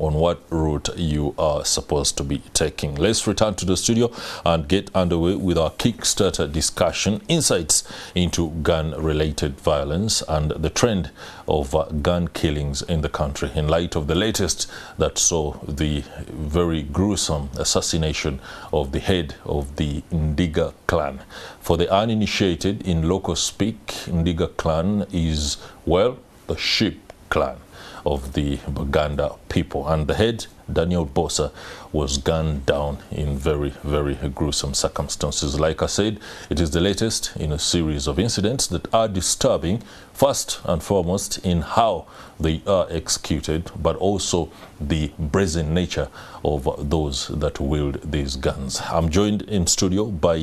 on what route you are supposed to be taking. Let's return to the studio and get underway with our Kickstarter discussion, insights into gun-related violence and the trend of gun killings in the country in light of the latest that saw the very gruesome assassination of the head of the Ndiga clan. For the uninitiated, in local speak, Ndiga clan is, well, the sheep clan of the Baganda people, and the head, Daniel Bosa, was gunned down in very, very gruesome circumstances. Like I said, it is the latest in a series of incidents that are disturbing, first and foremost in how they are executed, but also the brazen nature of those that wield these guns. I'm joined in studio by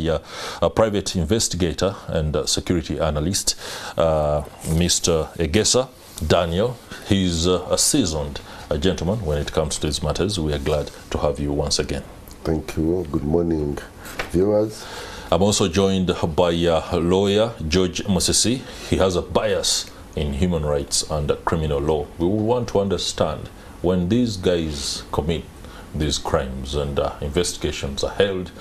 a private investigator and security analyst, Mr. Egesa Daniel. He's a seasoned gentleman when it comes to these matters. We are glad to have you once again. Thank you. Good morning, viewers. I'm also joined by lawyer George Musisi. He has a bias in human rights and criminal law. We want to understand, when these guys commit these crimes and investigations are held,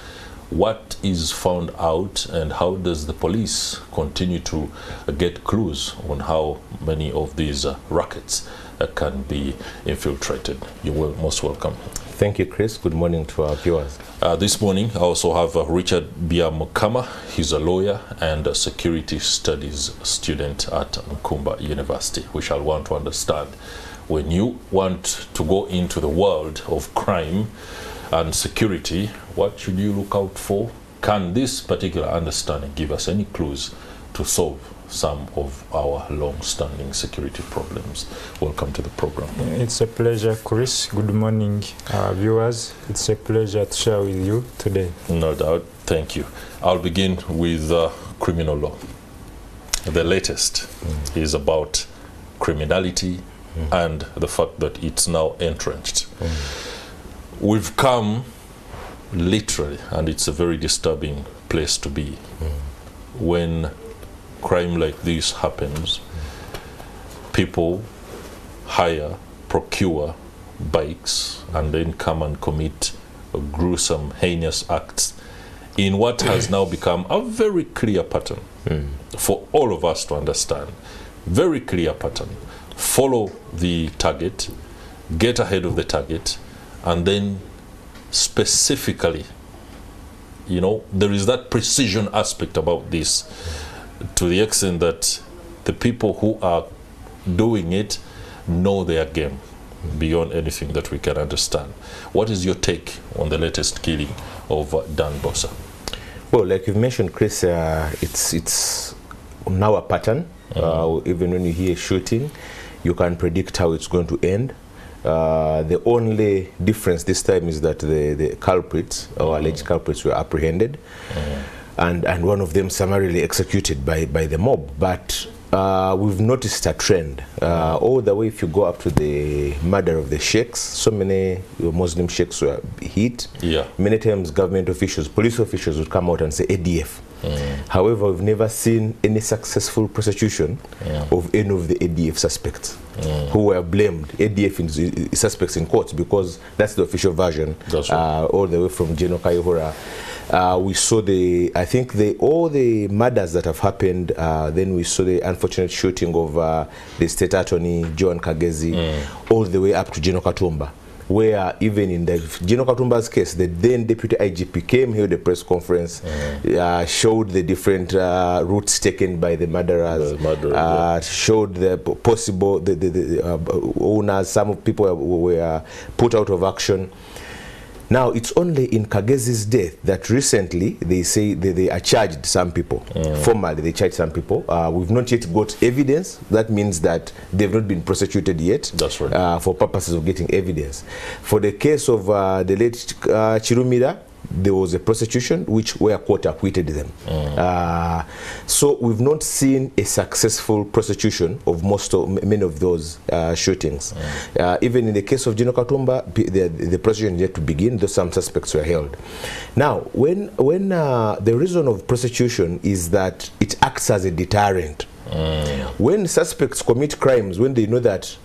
what is found out and how does the police continue to get clues on how many of these rackets can be infiltrated. You're most welcome. Thank you, Chris. Good morning to our viewers. This morning I also have Richard Biamukama. He's a lawyer and a security studies student at Nkumba University. We shall want to understand, when you want to go into the world of crime and security, what should you look out for? Can this particular understanding give us any clues to solve some of our long-standing security problems? Welcome to the program. It's a pleasure, Chris. Good morning, viewers. It's a pleasure to share with you today. No doubt. Thank you. I'll begin with criminal law. The latest is about criminality and the fact that it's now entrenched. We've come literally, and it's a very disturbing place to be, when crime like this happens. People hire, procure bikes and then come and commit gruesome, heinous acts in what has now become a very clear pattern for all of us to understand. Very clear pattern. Follow the target, get ahead of the target, and then specifically, you know, there is that precision aspect about this, to the extent that the people who are doing it know their game beyond anything that we can understand. What is your take on the latest killing of Dan Bosa? Well, like you've mentioned, Chris, it's now a pattern. Even when you hear shooting, you can predict how it's going to end. The only difference this time is that the culprits, or alleged culprits, were apprehended, and one of them summarily executed by the mob. But we've noticed a trend all the way. If you go up to the murder of the sheikhs, so many Muslim sheikhs were hit. Many times government officials, police officials would come out and say ADF. However, we've never seen any successful prosecution of any of the ADF suspects who were blamed, ADF suspects in court, because that's the official version. That's right. All the way from General Kayihura. We saw all the murders that have happened. Then we saw the unfortunate shooting of the state attorney, John Kagezi, all the way up to General Katumba, where even in the General Katumba's case, the then deputy IGP came, held a press conference, showed the different routes taken by the murderers, showed the possible owners. Some of people were put out of action. Now, it's only in Kagezi's death that recently they say they are charged some people. Formally, they charged some people. We've not yet got evidence. That means that they've not been prosecuted yet. That's right. For purposes of getting evidence. For the case of the late Chirumira, there was a prosecution which where court acquitted them. So we've not seen a successful prosecution of many of those shootings. Even in the case of Gino Katumba, the prosecution yet to begin, though some suspects were held. Now, when the reason of prosecution is that it acts as a deterrent. When suspects commit crimes, when they know that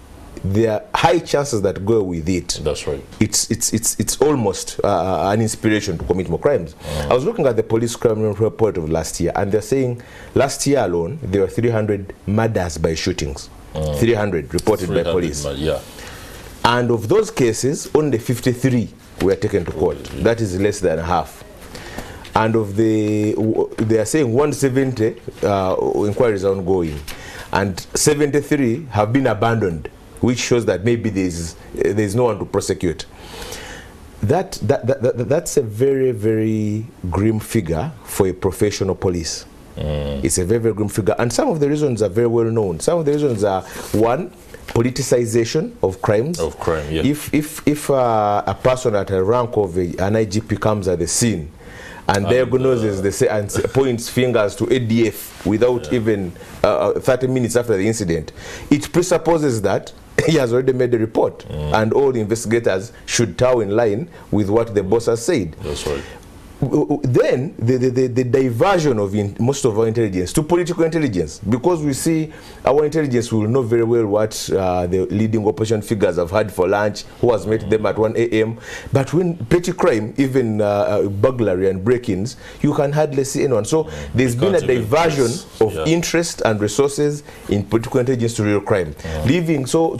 there are high chances that go with it. That's right. It's almost an inspiration to commit more crimes. I was looking at the police crime report of last year, and they're saying last year alone there were 300 murders by shootings. 300 reported by police. Yeah. And of those cases, only 53 were taken to court. That is less than half. And of they are saying 170 inquiries are ongoing, and 73 have been abandoned, which shows that maybe there's no one to prosecute. That's a very, very grim figure for a professional police. It's a very, very grim figure, and some of the reasons are very well known. Some of the reasons are, one, politicization of crimes. Of crime, yeah. If a person at a rank of an IGP comes at the scene and diagnoses and points fingers to ADF without even 30 minutes after the incident, it presupposes that he has already made a report, and all the investigators should toe in line with what the boss has said. That's right. Then the diversion of most of our intelligence to political intelligence, because we see our intelligence will know very well what the leading opposition figures have had for lunch, who has met them at 1 a.m. But when petty crime, even burglary and break-ins, you can hardly see anyone. So there's been a diversion of interest and resources in political intelligence to real crime. Leaving so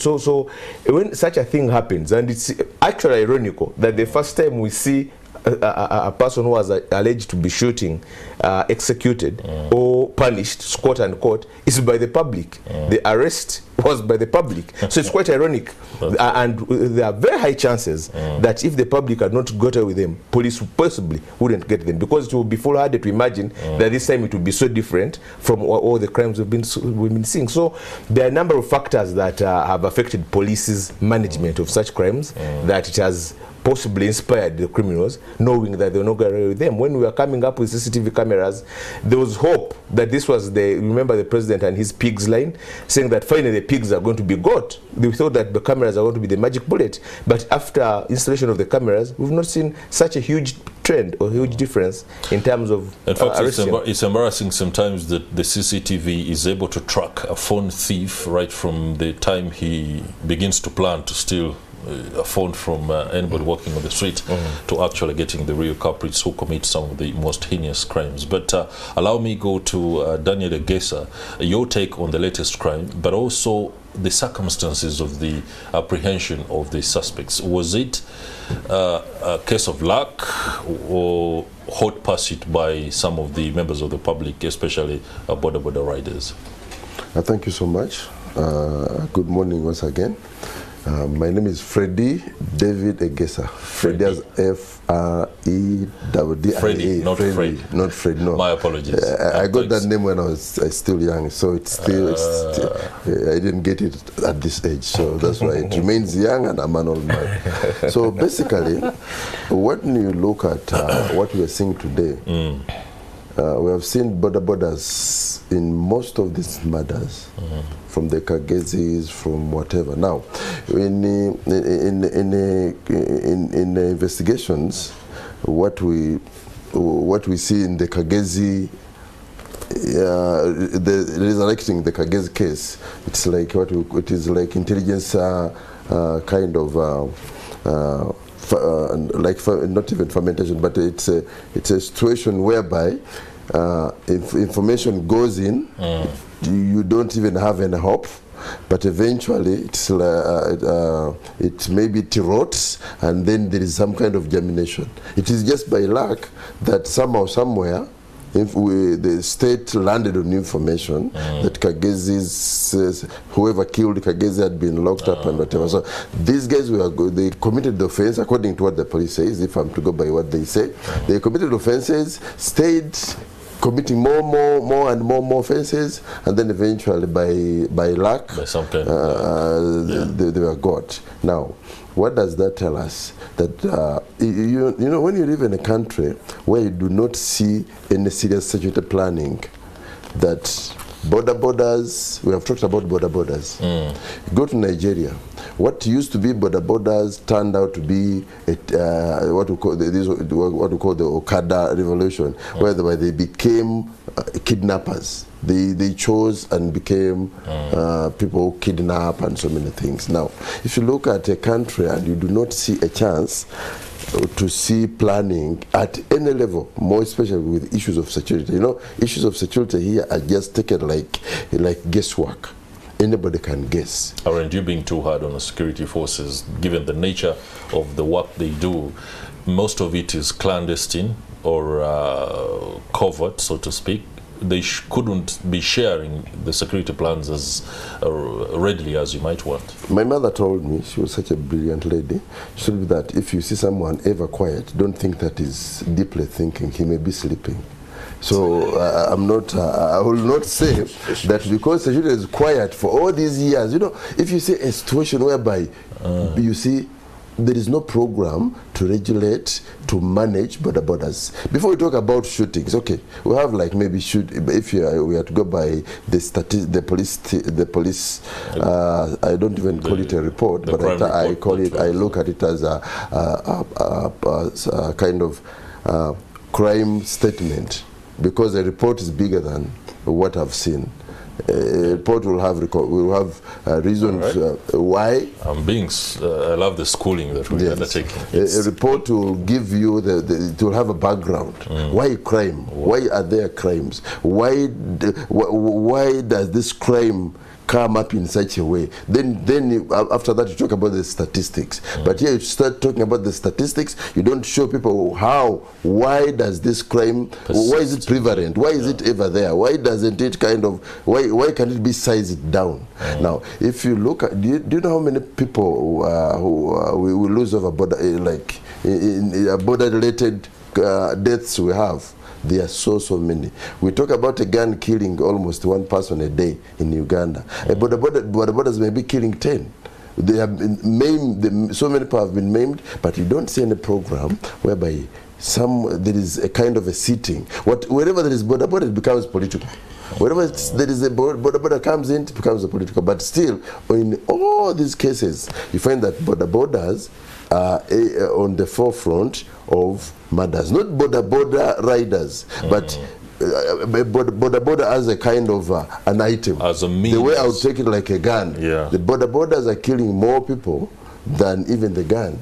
when such a thing happens, and it's actually ironical that the first time we see a person who was alleged to be shooting executed or punished, quote unquote, is by the public. The arrest was by the public. So it's quite ironic. And there are very high chances that if the public had not got away with them, police possibly wouldn't get them, because it would be foolhardy to imagine that this time it would be so different from all the crimes we've been seeing. So there are a number of factors that have affected police's management of such crimes that it has possibly inspired the criminals, knowing that they're not going to get away with them. When we were coming up with CCTV cameras, there was hope that this was remember the president and his pigs line, saying that finally the pigs are going to be got. They thought that the cameras are going to be the magic bullet. But after installation of the cameras, we've not seen such a huge trend or huge difference in terms of in fact, it's embarrassing sometimes that the CCTV is able to track a phone thief right from the time he begins to plan to steal a phone from anybody walking on the street to actually getting the real culprits who commit some of the most heinous crimes. But allow me go to Daniel Egesa, your take on the latest crime, but also the circumstances of the apprehension of the suspects. Was it a case of luck or hot pursuit by some of the members of the public, especially border riders? Thank you so much. Good morning once again. My name is Freddy David Egesa. Freddy as F-R-E-D-D-I-A. Freddy, not Fred. Not Fred, no. My apologies. I got that name when I was still young, so it's still, I didn't get it at this age, so that's why it remains young and I'm an old man. So basically, when you look at what we are seeing today, we have seen borders in most of these murders, from the Kagezis, from whatever. Now, in the investigations, what we see in the Kagezi, resurrecting the Kagezi case, it's like it is like intelligence kind of. Not even fermentation, but it's a situation whereby if information goes in, you don't even have any hope, but eventually it maybe it rots, and then there is some kind of germination. It is just by luck that somehow, somewhere, if the state landed on information that Kagezi, whoever killed Kagezi had been locked up and whatever. So these guys they committed the offense according to what the police says. If I'm to go by what they say, they committed offenses, stayed committing more and more offenses, and then eventually by luck, by some kind they were got. Now, what does that tell us? That you know, when you live in a country where you do not see any serious security planning, that borders, we have talked about borders. Go to Nigeria. What used to be borders turned out to be what we call the Okada revolution, whereby they became kidnappers. They chose and became people who kidnap and so many things. Now, if you look at a country and you do not see a chance to see planning at any level, more especially with issues of security. You know, issues of security here are just taken like guesswork. Anybody can guess. Aren't you being too hard on the security forces, given the nature of the work they do? Most of it is clandestine or covert, so to speak. They couldn't be sharing the security plans as readily as you might want. My mother told me, she was such a brilliant lady, she told me that if you see someone ever quiet, don't think that he's deeply thinking, he may be sleeping. So I will not say that because the children is quiet for all these years. You know, if you see a situation whereby you see there is no program to regulate, to manage border borders. Before we talk about shootings, okay, we have like maybe if we are to go by the police. I don't even call it a report, but I look at it as a kind of crime statement, because a report is bigger than what I've seen. A report will have reasons why. I love the schooling that we're undertaking. A report will give you it will have a background. Why crime? Why are there crimes? Why does this crime come up in such a way? Then after that you talk about the statistics. But here you start talking about the statistics, you don't show people why does this crime persist? Why is it prevalent? Why is it ever there? Why doesn't it why can it be sized down? Now, if you look at, do you know how many people we lose over border, like in border related deaths we have? There are so many. We talk about a gun killing almost one person a day in Uganda. Border borders may be killing 10. They have been maimed. So many people have been maimed, but you don't see any program whereby there is a kind of a sitting. Wherever there is border, it becomes political. Wherever there is a border comes in, it becomes a political. But still, in all these cases, you find that borders are on the forefront of murders. Not border riders, but border as a kind of an item. As a means. The way I would take it like a gun. Yeah. The borders are killing more people than even the gun.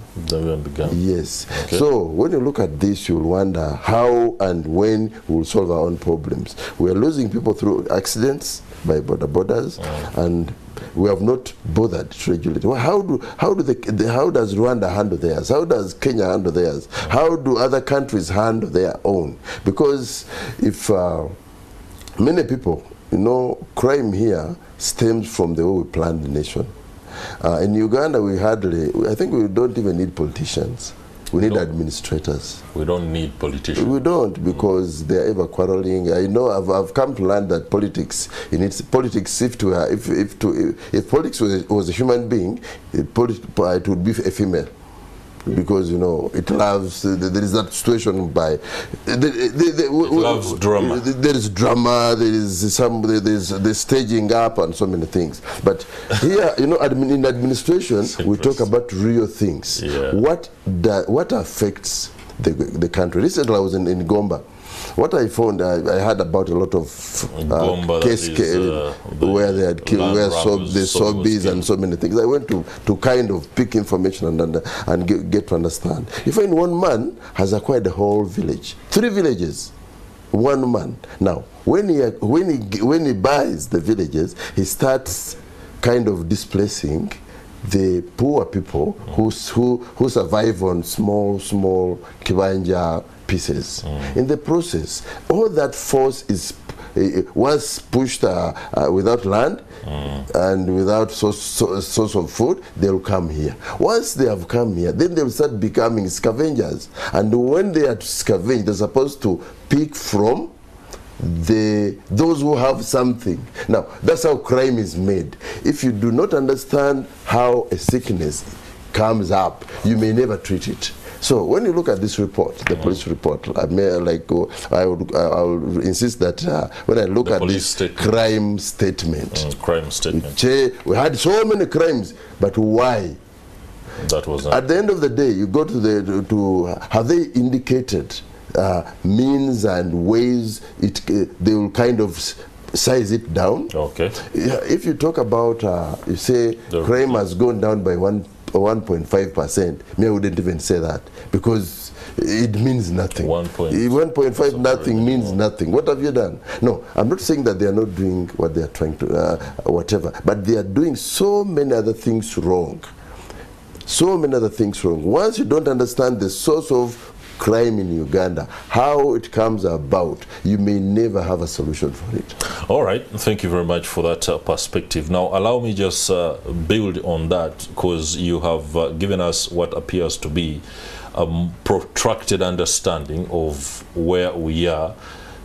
Yes. Okay. So when you look at this, you'll wonder how and when we'll solve our own problems. We are losing people through accidents by borders, and we have not bothered to regulate. Well, how does Rwanda handle theirs? How does Kenya handle theirs? How do other countries handle their own? Because if many people, crime here stems from the way we plan the nation. In Uganda, I think we don't even need politicians. We need administrators. We don't need politicians. We don't, because they are ever quarreling. I know I've come to learn that politics, if politics was a human being, it would be a female. Because it loves, there is that situation it loves drama. There is drama, there's the staging up and so many things. But here, in administration, we talk about real things. Yeah. What affects the country? Recently I was in Gomba. What I found, I heard about a lot of cases where they had killed, where the Sobis and so many things. I went to kind of pick information and get to understand. You find one man has acquired the whole village, 3 villages, one man. Now, when he buys the villages, he starts kind of displacing the poor people who survive on small kibanja pieces. In the process, all that force was pushed without land and without source of food. They'll come here. Once they have come here, then they'll start becoming scavengers. And when they are to scavenge, they're supposed to pick from those who have something. Now, that's how crime is made. If you do not understand how a sickness comes up, you may never treat it. So when you look at this report, the police report, I will insist that when I look at this crime statement, we had so many crimes, but why? That was at the end of the day, you go to have they indicated means and ways they will kind of size it down. Okay. Yeah, if you talk about, you say crime has gone down by 1.5%, me, I wouldn't even say that, because it means nothing. 1.5 nothing means nothing. What have you done? No, I'm not saying that they are not doing what they are trying to, whatever, but they are doing so many other things wrong. So many other things wrong. Once you don't understand the source of crime in Uganda, how it comes about, you may never have a solution for it. All right, thank you very much for that perspective. Now, allow me just build on that, because you have given us what appears to be a protracted understanding of where we are,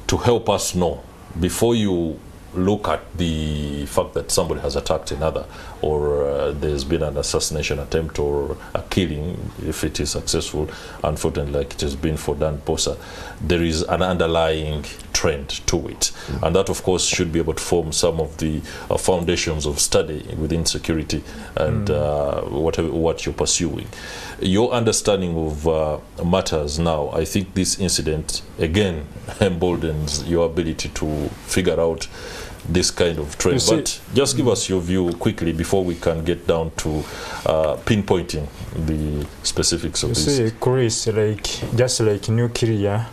to help us know, before you look at the fact that somebody has attacked another, or there's been an assassination attempt or a killing, if it is successful, unfortunately, like it has been for Dan Posa, there is an underlying trend to it. And that, of course, should be able to form some of the foundations of study within security and what you're pursuing. Your understanding of matters now, I think this incident, again, emboldens your ability to figure out this kind of trend. But just give us your view quickly before we can get down to pinpointing the specifics of this. You see, Chris, just like nuclear,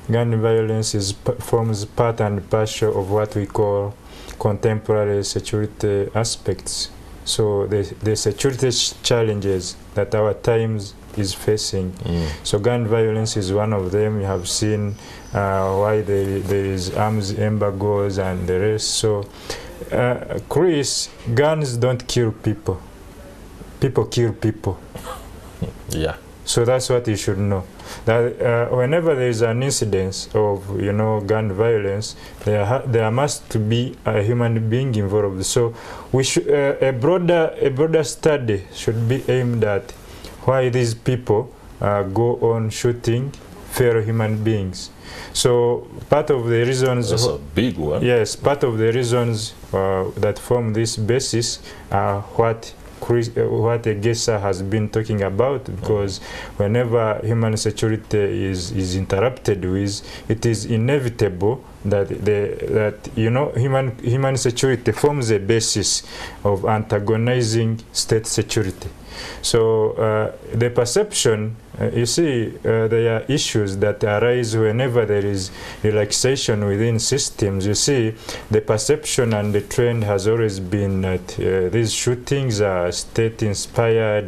gun violence forms part and parcel of what we call contemporary security aspects. So the security challenges that our times is facing. So gun violence is one of them. You have seen why there is arms embargoes and the rest. So, Chris, guns don't kill people. People kill people. Yeah. So that's what you should know. That whenever there is an incidence of gun violence, there must be a human being involved. So we should a broader study should be aimed at why these people go on shooting fellow human beings. So part of the reasons... That's a big one. Yes, part of the reasons that form this basis are what Egesa has been talking about, because whenever human security is interrupted with, it is inevitable that human security forms a basis of antagonizing state security. So the perception, you see, there are issues that arise whenever there is relaxation within systems. You see, the perception and the trend has always been that these shootings are state-inspired,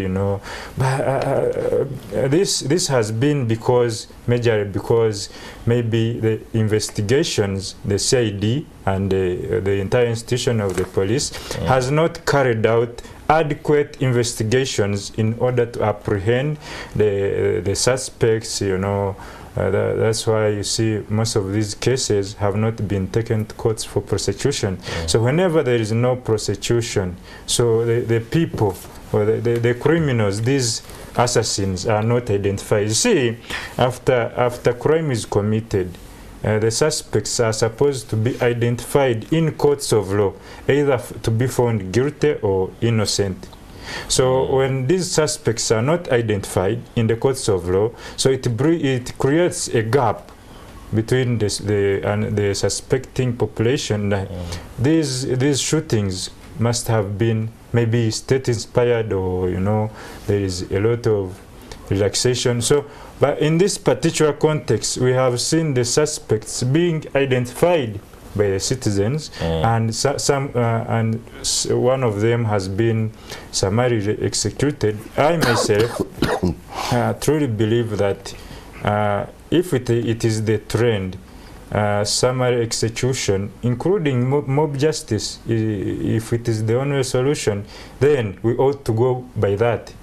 But this has been majorly because maybe the investigations, the CID and the entire institution of the police has not carried out adequate investigations in order to apprehend the suspects, that's why you see most of these cases have not been taken to courts for prosecution. So whenever there is no prosecution, so the people or the criminals, these assassins, are not identified. You see, after crime is committed, the suspects are supposed to be identified in courts of law, either to be found guilty or innocent. So when these suspects are not identified in the courts of law, so it creates a gap between the suspecting population. These shootings must have been maybe state-inspired, or there is a lot of relaxation. So, but in this particular context, we have seen the suspects being identified by the citizens, and one of them has been summarily executed. I myself truly believe that if it is the trend, summary execution, including mob justice, if it is the only solution, then we ought to go by that.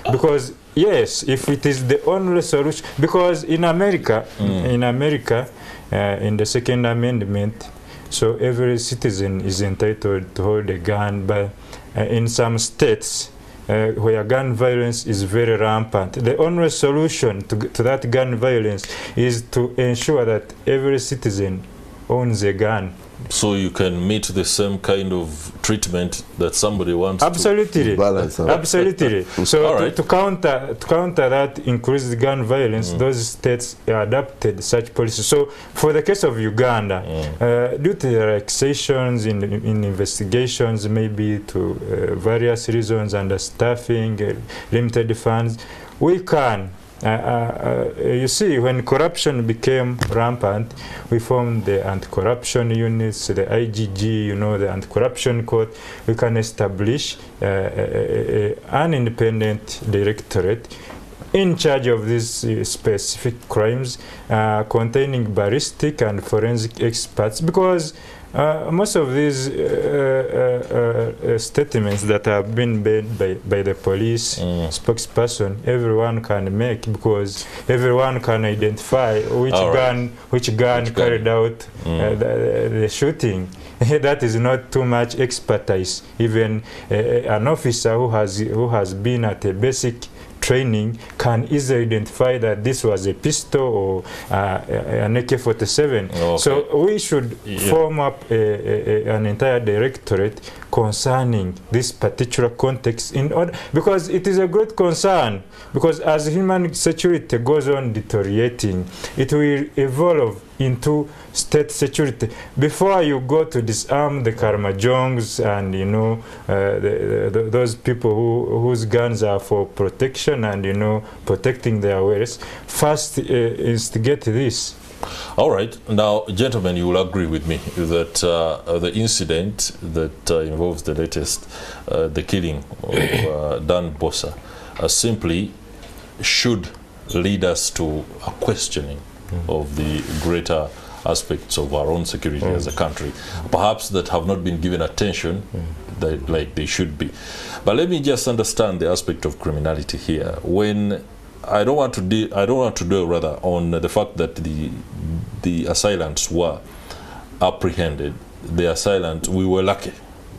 Because yes, if it is the only solution, because in America, in the Second Amendment, so every citizen is entitled to hold a gun, but in some states where gun violence is very rampant, the only solution to that gun violence is to ensure that every citizen owns a gun. So you can meet the same kind of treatment that somebody wants Absolutely. to balance out. Absolutely. So right. to counter that increased gun violence, those states adopted such policies. So for the case of Uganda, due to the relaxations in investigations, maybe to various reasons, understaffing, limited funds, we can. You see, when corruption became rampant, we formed the anti-corruption units, the IGG, you know, the anti-corruption court. We can establish an independent directorate in charge of these specific crimes, containing ballistic and forensic experts, because most of these statements that have been made by the police spokesperson, everyone can make, because everyone can identify which gun carried out the shooting. That is not too much expertise. Even an officer who has been at a basic training can easily identify that this was a pistol or an AK-47. Okay. So we should form up an entire directorate concerning this particular context, in order, because it is a great concern, because as human security goes on deteriorating, it will evolve into state security. Before you go to disarm the Karmajongs and, you know, those people whose guns are for protection and, you know, protecting their wares, first instigate this. All right. Now, gentlemen, you will agree with me that the incident that involves the latest, the killing of Dan Bossa, simply should lead us to a questioning of the greater aspects of our own security as a country, perhaps that have not been given attention like they should be. But let me just understand the aspect of criminality here. When I don't want to dwell rather on the fact that the assailants were apprehended. The assailant, we were lucky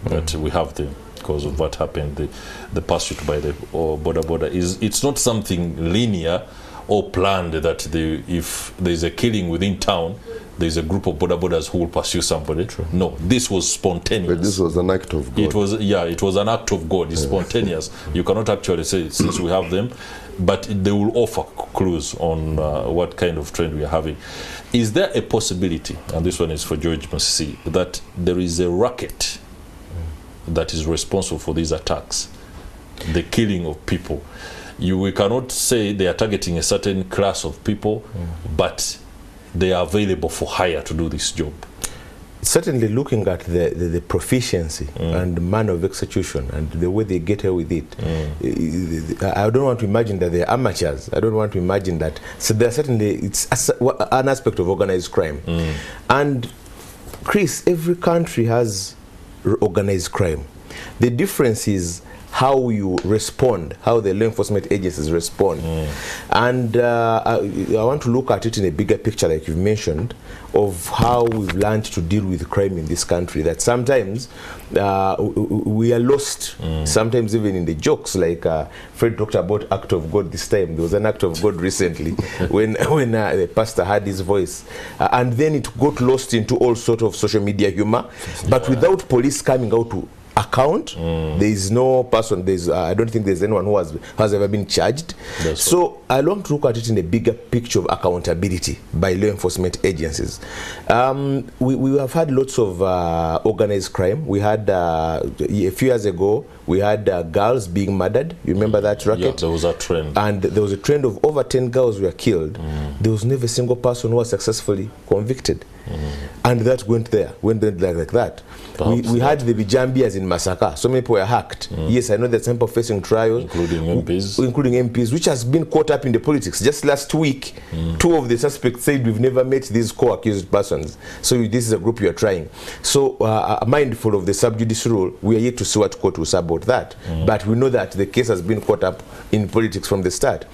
that we have them because of what happened. The pursuit by the border it's not something linear or planned, that if there's a killing within town, there's a group of borders who will pursue somebody. True. No, this was spontaneous. But this was an act of God. It was an act of God. It's spontaneous. You cannot actually say, since we have them, but they will offer clues on what kind of trend we are having. Is there a possibility, and this one is for George Masisi, that there is a racket that is responsible for these attacks, the killing of people? We cannot say they are targeting a certain class of people, but they are available for hire to do this job. Certainly, looking at the proficiency and manner of execution and the way they get away with it, I don't want to imagine that they're amateurs. I don't want to imagine that. So there certainly, it's an aspect of organized crime. And Chris, every country has organized crime. The difference is how you respond, how the law enforcement agencies respond. And I want to look at it in a bigger picture, like you've mentioned, of how we've learned to deal with crime in this country, that sometimes we are lost, sometimes even in the jokes, like Fred talked about act of God this time. There was an act of God recently when the pastor had his voice. And then it got lost into all sort of social media humor, but without police coming out to account, there is no person, I don't think there's anyone who has ever been charged. So I want to look at it in a bigger picture of accountability by law enforcement agencies. We have had lots of organized crime. We had a few years ago, we had girls being murdered. You remember that racket? Yeah, there was a trend. And there was a trend of over 10 girls were killed. There was never a single person who was successfully convicted. And that went like that. We had the Bijambias in Masaka. So many people were hacked. Yes, I know that some people facing trials, including MPs, which has been caught up in the politics. Just last week, 2 of the suspects said, we've never met these co-accused persons. So this is a group you are trying. So mindful of the sub judice rule, we are yet to see what court will say about that. But we know that the case has been caught up in politics from the start.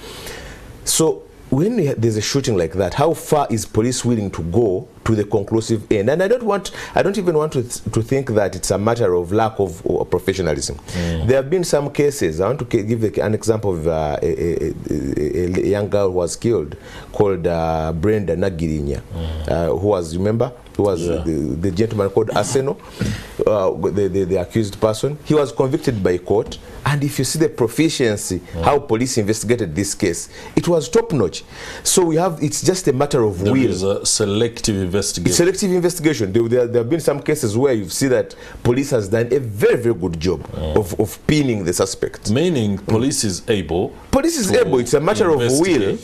So when there's a shooting like that, how far is police willing to go to the conclusive end. And I don't even want to think that it's a matter of lack of professionalism. There have been some cases. I want to give an example of a young girl who was killed called Brenda Nagirinya, who was, remember, who was the gentleman called Arsenal, the accused person. He was convicted by court, and if you see the proficiency, how police investigated this case, it was top-notch. So we have, it's just a matter of will. There is a selective investigation. Selective investigation. There have been some cases where you see that police has done a very, very good job of pinning the suspect. Meaning police is able. Police is able. It's a matter of will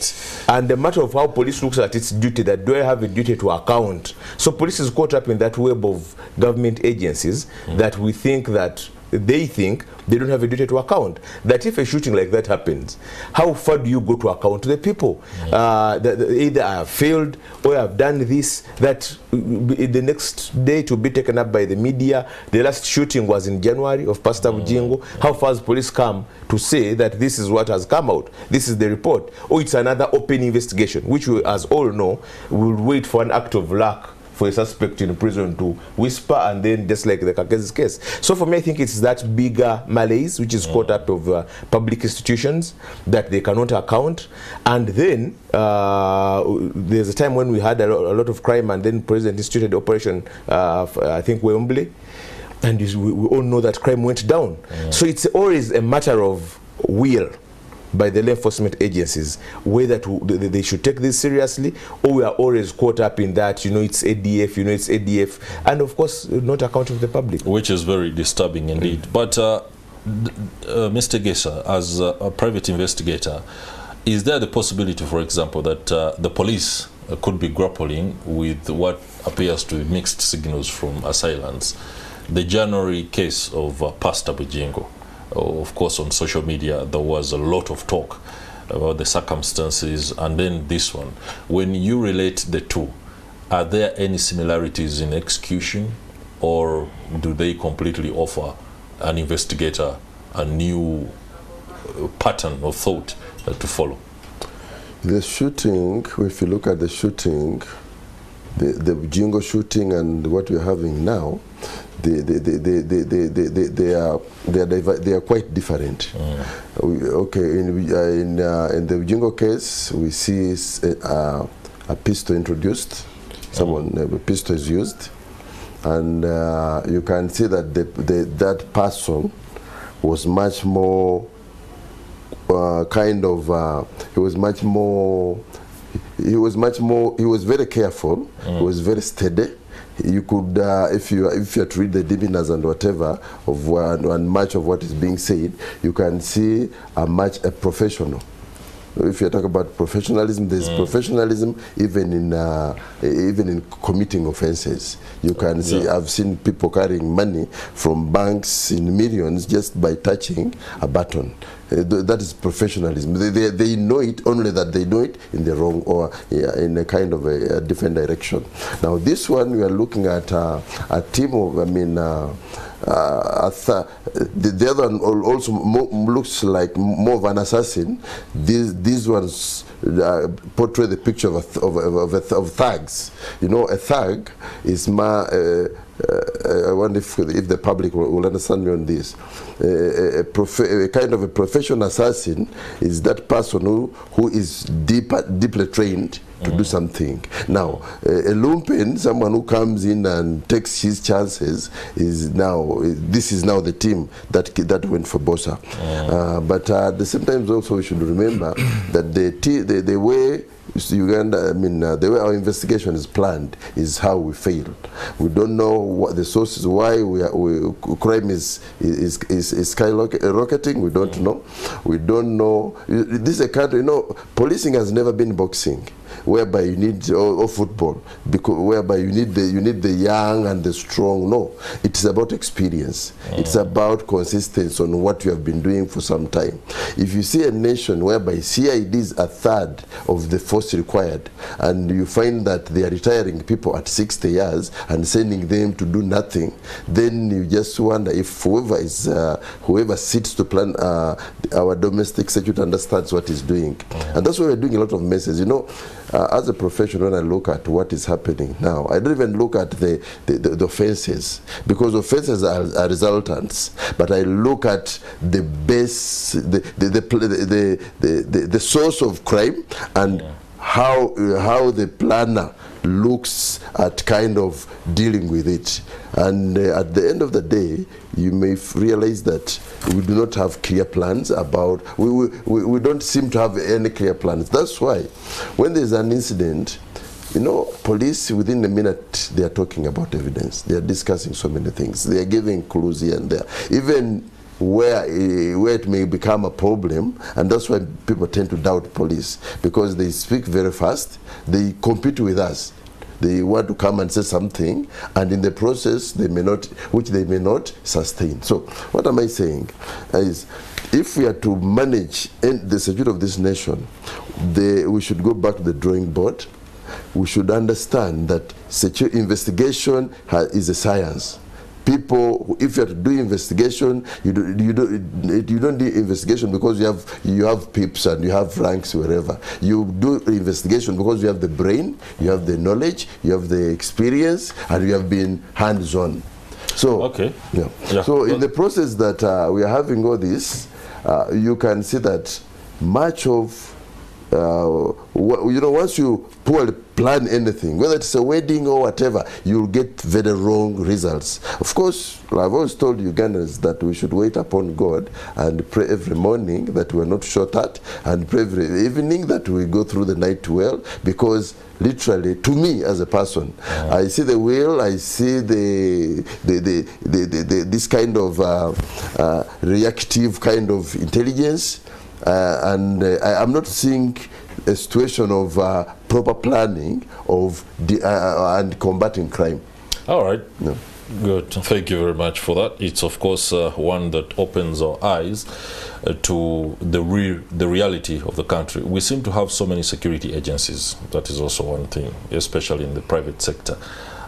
and a matter of how police looks at its duty, that do I have a duty to account. So police is caught up in that web of government agencies that we think that they think they don't have a duty to account. That if a shooting like that happens, how far do you go to account to the people? Either I have failed or I have done this, that the next day to be taken up by the media. The last shooting was in January of Pastor Bujingo. How far has police come to say that this is what has come out, this is the report, or it's another open investigation, which we, as all know, will wait for an act of luck for a suspect in prison to whisper, and then just like the Kakezi's case. So for me, I think it's that bigger malaise which is caught up of public institutions that they cannot account. And then there's a time when we had a lot of crime, and then President instituted Operation, I think, Wembley, and we all know that crime went down. So it's always a matter of will by the law enforcement agencies, whether they should take this seriously, or we are always caught up in that, it's ADF, it's ADF, and of course not accounting to the public. Which is very disturbing indeed. But Mr. Gesa, as a private investigator, is there the possibility, for example, that the police could be grappling with what appears to be mixed signals from assailants? The January case of Pastor Bujingo. Of course, on social media, there was a lot of talk about the circumstances, and then this one. When you relate the two, are there any similarities in execution, or do they completely offer an investigator a new pattern of thought to follow? The shooting, if you look at the shooting, the Bujingo shooting and what we're having now, they are quite different. Okay, in the Bujingo case, we see a pistol introduced. A pistol is used, and you can see that that person was much more he was very careful. He was very steady. You could, if you had to read the demeanors and whatever of and much of what is being said, you can see a professional. If you talk about professionalism, there's professionalism even in committing offenses. You can see, I've seen people carrying money from banks in millions just by touching a button. That is professionalism. They know it, only that they know it in the wrong or in a kind of a different direction. Now this one, we are looking at a team of, the other one also looks like more of an assassin. These ones portray the picture of thugs. A thug is I wonder if the public will understand me on this. A kind of a professional assassin is that person who is deeply trained to do something. Now, a lumpen, someone who comes in and takes his chances, this is now the team that went for Bosa. But at the same time, also we should remember that the way Uganda, the way our investigation is planned is how we fail. We don't know what the sources, why crime is skyrocketing. We don't know. We don't know. This is a country. Policing has never been boxing, whereby you need or football, whereby you need the young and the strong. No, it's about experience. It's about consistency on what you have been doing for some time. If you see a nation whereby CIDs are third of the force required, and you find that they are retiring people at 60 years and sending them to do nothing, then you just wonder if whoever sits to plan our domestic security understands what he's doing. And that's why we're doing a lot of messages. You know, as a professional, when I look at what is happening now, I don't even look at the offenses, because offenses are resultants. But I look at the base, the source of crime, and how the planner looks at kind of dealing with it. And at the end of the day, you may realize that we do not have clear plans about, we don't seem to have any clear plans. That's why when there's an incident, you know, police within a minute, they are talking about evidence. They are discussing so many things. They are giving clues here and there. Even where it may become a problem, and that's why people tend to doubt police, because they speak very fast, they compete with us. They want to come and say something, and in the process they may not, which they may not sustain. So what am I saying is, if we are to manage the security of this nation, we should go back to the drawing board. We should understand that security investigation is a science. People, if you have to do investigation, you don't do investigation because you have pips and you have ranks wherever. You do investigation because you have the brain, you have the knowledge, you have the experience, and you have been hands-on. So, okay. Yeah. So in the process that we are having all this, you can see that much of you know, once you plan anything, whether it's a wedding or whatever, you'll get very wrong results. Of course, I've always told Ugandans that we should wait upon God and pray every morning that we're not shot at, and pray every evening that we go through the night well, because literally, to me as a person, I see the will, I see this kind of reactive kind of intelligence, and I'm not seeing a situation of proper planning of and combating crime. All right. No. Good. Thank you very much for that. It's of course one that opens our eyes to the reality of the country. We seem to have so many security agencies. That is also one thing, especially in the private sector.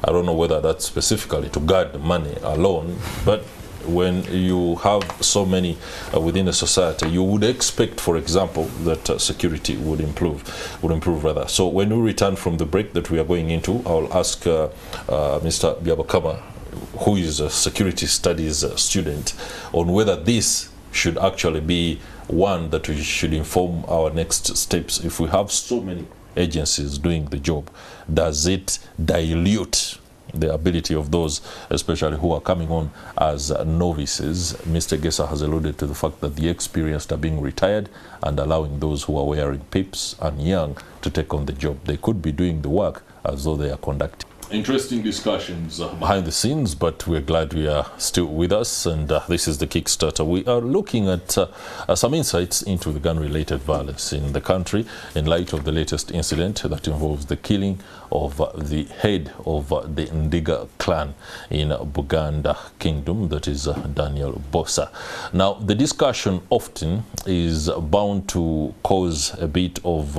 I don't know whether that's specifically to guard money alone, but when you have so many within a society, you would expect, for example, that security would improve rather. So when we return from the break that we are going into, I'll ask Mr. Byabakama, who is a security studies student, on whether this should actually be one that we should inform our next steps. If we have so many agencies doing the job, does it dilute the ability of those, especially who are coming on as novices? Mr. Gesa has alluded to the fact that the experienced are being retired and allowing those who are wearing pips and young to take on the job. They could be doing the work as though they are conducting. Interesting discussions behind the scenes, but we're glad we are still with us, and this is the Kickstarter. We are looking at some insights into the gun-related violence in the country in light of the latest incident that involves the killing of the head of the Ndiga clan in Buganda Kingdom, that is Daniel Bosa. Now, the discussion often is bound to cause a bit of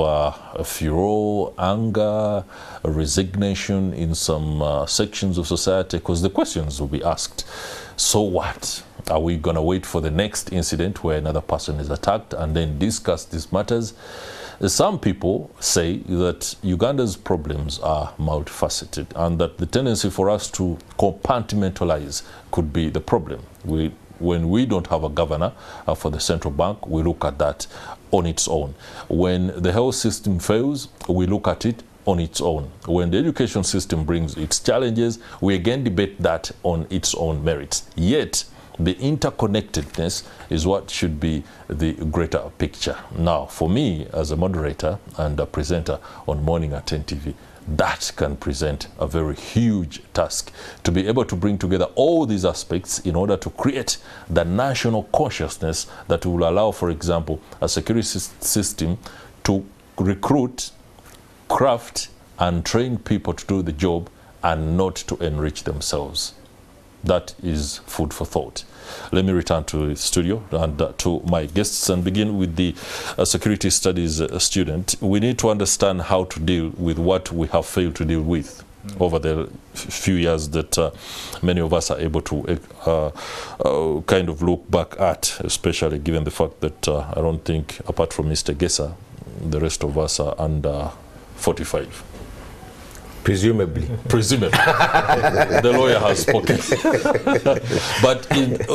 furor, anger, resignation in some sections of society, because the questions will be asked, so what? Are we going to wait for the next incident where another person is attacked and then discuss these matters? Some people say that Uganda's problems are multifaceted and that the tendency for us to compartmentalize could be the problem. When we don't have a governor for the central bank, we look at that on its own. When the health system fails, we look at it on its own. When the education system brings its challenges, we again debate that on its own merits. Yet, the interconnectedness is what should be the greater picture. Now, for me, as a moderator and a presenter on MorningAtNTV, that can present a very huge task to be able to bring together all these aspects in order to create the national consciousness that will allow, for example, a security system to recruit, craft, and train people to do the job and not to enrich themselves. That is food for thought. Let me return to the studio and to my guests and begin with the security studies student. We need to understand how to deal with what we have failed to deal with over the few years that many of us are able to kind of look back at, especially given the fact that I don't think, apart from Mr. Gesa, the rest of us are under 45. Presumably. Presumably. The lawyer has spoken. But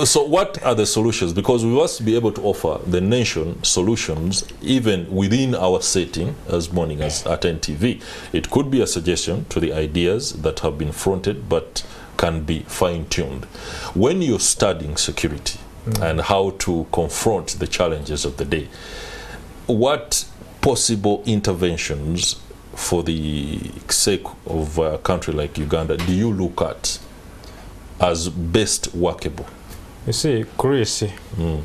so what are the solutions? Because we must be able to offer the nation solutions even within our setting as MorningAtNTV. It could be a suggestion to the ideas that have been fronted but can be fine-tuned. When you're studying security and how to confront the challenges of the day, what possible interventions for the sake of a country like Uganda do you look at as best workable? You see, Chris,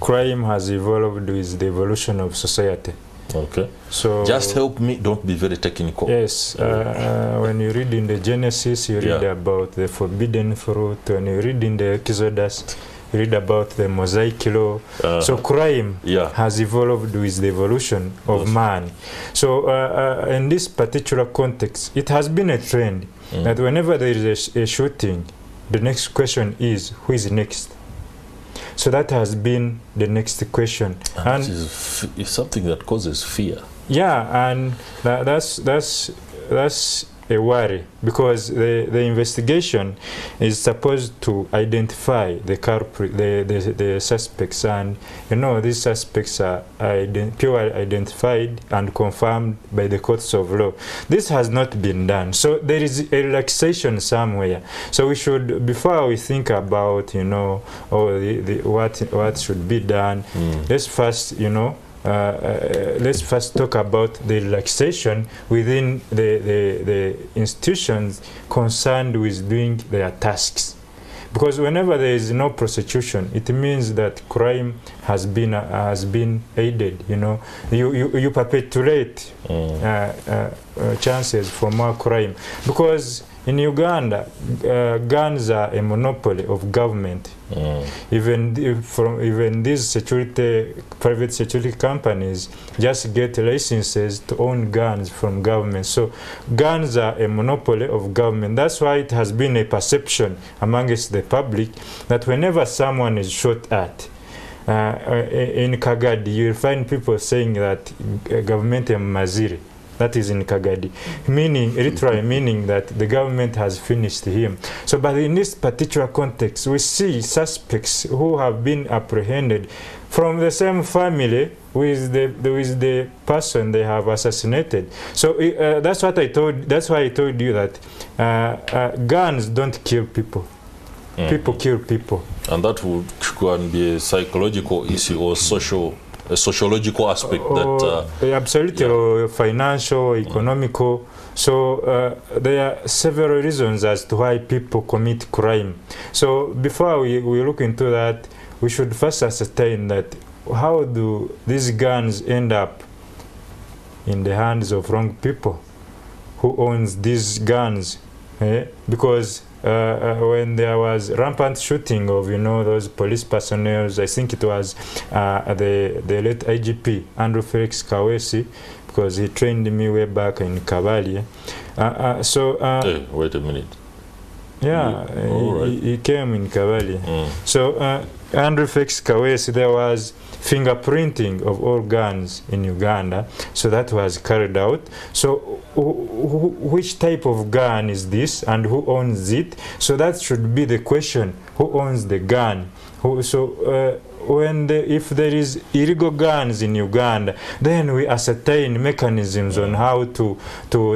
crime has evolved with the evolution of society. Okay. So just help me, don't be very technical. Yes, when you read in the Genesis, you read about the forbidden fruit. When you read in the Exodus, you read about the Mosaic law. So crime has evolved with the evolution of man. So in this particular context, it has been a trend that whenever there is a shooting, the next question is, who is next? So that has been the next question. And it's something that causes fear. Yeah, and that's a worry, because the investigation is supposed to identify the culprit, the suspects, and these suspects are purely identified and confirmed by the courts of law. This has not been done, so there is a relaxation somewhere. So we should, before we think about what should be done, let's first let's first talk about the relaxation within the institutions concerned with doing their tasks. Because whenever there is no prosecution, it means that crime has been aided. You perpetuate chances for more crime. Because in Uganda, guns are a monopoly of government. Even these private security companies just get licenses to own guns from government. So guns are a monopoly of government. That's why it has been a perception amongst the public that whenever someone is shot at, in Kagadi, you'll find people saying that government is Maziri. That is in Kagadi, literally meaning that the government has finished him. So, but in this particular context, we see suspects who have been apprehended from the same family with the person they have assassinated. So that's what I told. That's why I told you that guns don't kill people. People kill people. And that can be a psychological issue or a sociological aspect absolutely, or financial, economical. So there are several reasons as to why people commit crime. So before we look into that, we should first ascertain that how do these guns end up in the hands of wrong people? Who owns these guns? Because when there was rampant shooting of those police personnel, I think it was the late IGP Andrew Felix Kawesi, because he trained me way back in Kabali. Hey, wait a minute. Yeah, he came in Kabali. So Andrew Felix Kawesi, there was fingerprinting of all guns in Uganda, so that was carried out. So which type of gun is this and who owns it? So that should be the question: who owns the gun? If there is illegal guns in Uganda, then we ascertain mechanisms on how to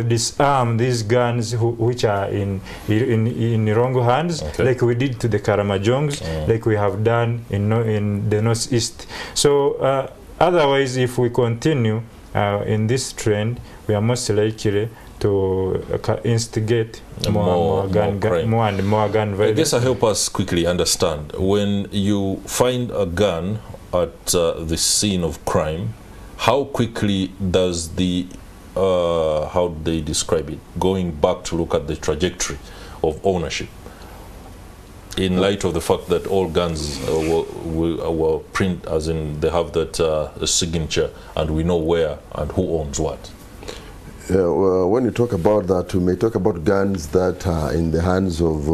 disarm these guns which are in wrong hands, like we did to the Karamajongs, like we have done in the Northeast. So otherwise, if we continue in this trend, we are most likely to instigate more gun violence. I guess help us quickly understand, when you find a gun at the scene of crime, how quickly does how do they describe it, going back to look at the trajectory of ownership, in light of the fact that all guns were print, as in they have that signature and we know where and who owns what? When you talk about that, we may talk about guns that are in the hands of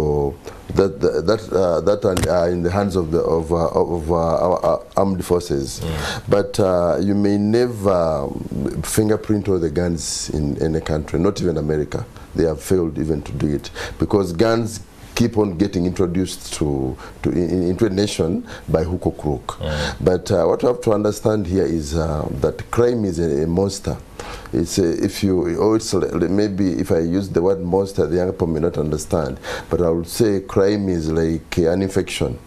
that are in the hands of our armed forces. But you may never fingerprint all the guns in any country, not even America. They have failed even to do it, because guns keep on getting introduced into a nation by hook or crook. But what you have to understand here is that crime is a monster. It's maybe if I use the word monster, the young people may not understand, but I would say crime is like an infection.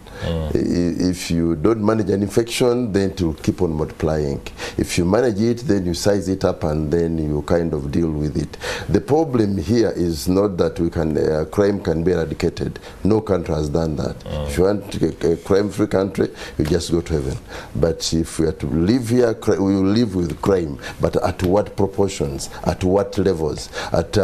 If you don't manage an infection, then it will keep on multiplying. If you manage it, then you size it up and then you kind of deal with it. The problem here is not that we can crime can be eradicated. No country has done that. If you want a crime-free country, you just go to heaven. But if we are to live here, we will live with crime. But at what proportions? At what levels? At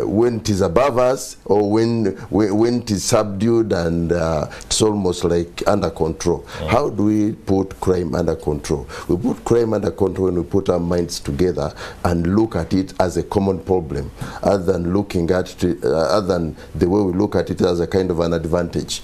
when it is above us, or when it is subdued and it's almost like under control. How do we put crime under control? We put crime under control when we put our minds together and look at it as a common problem, other than looking at it, other than the way we look at it as a kind of an advantage.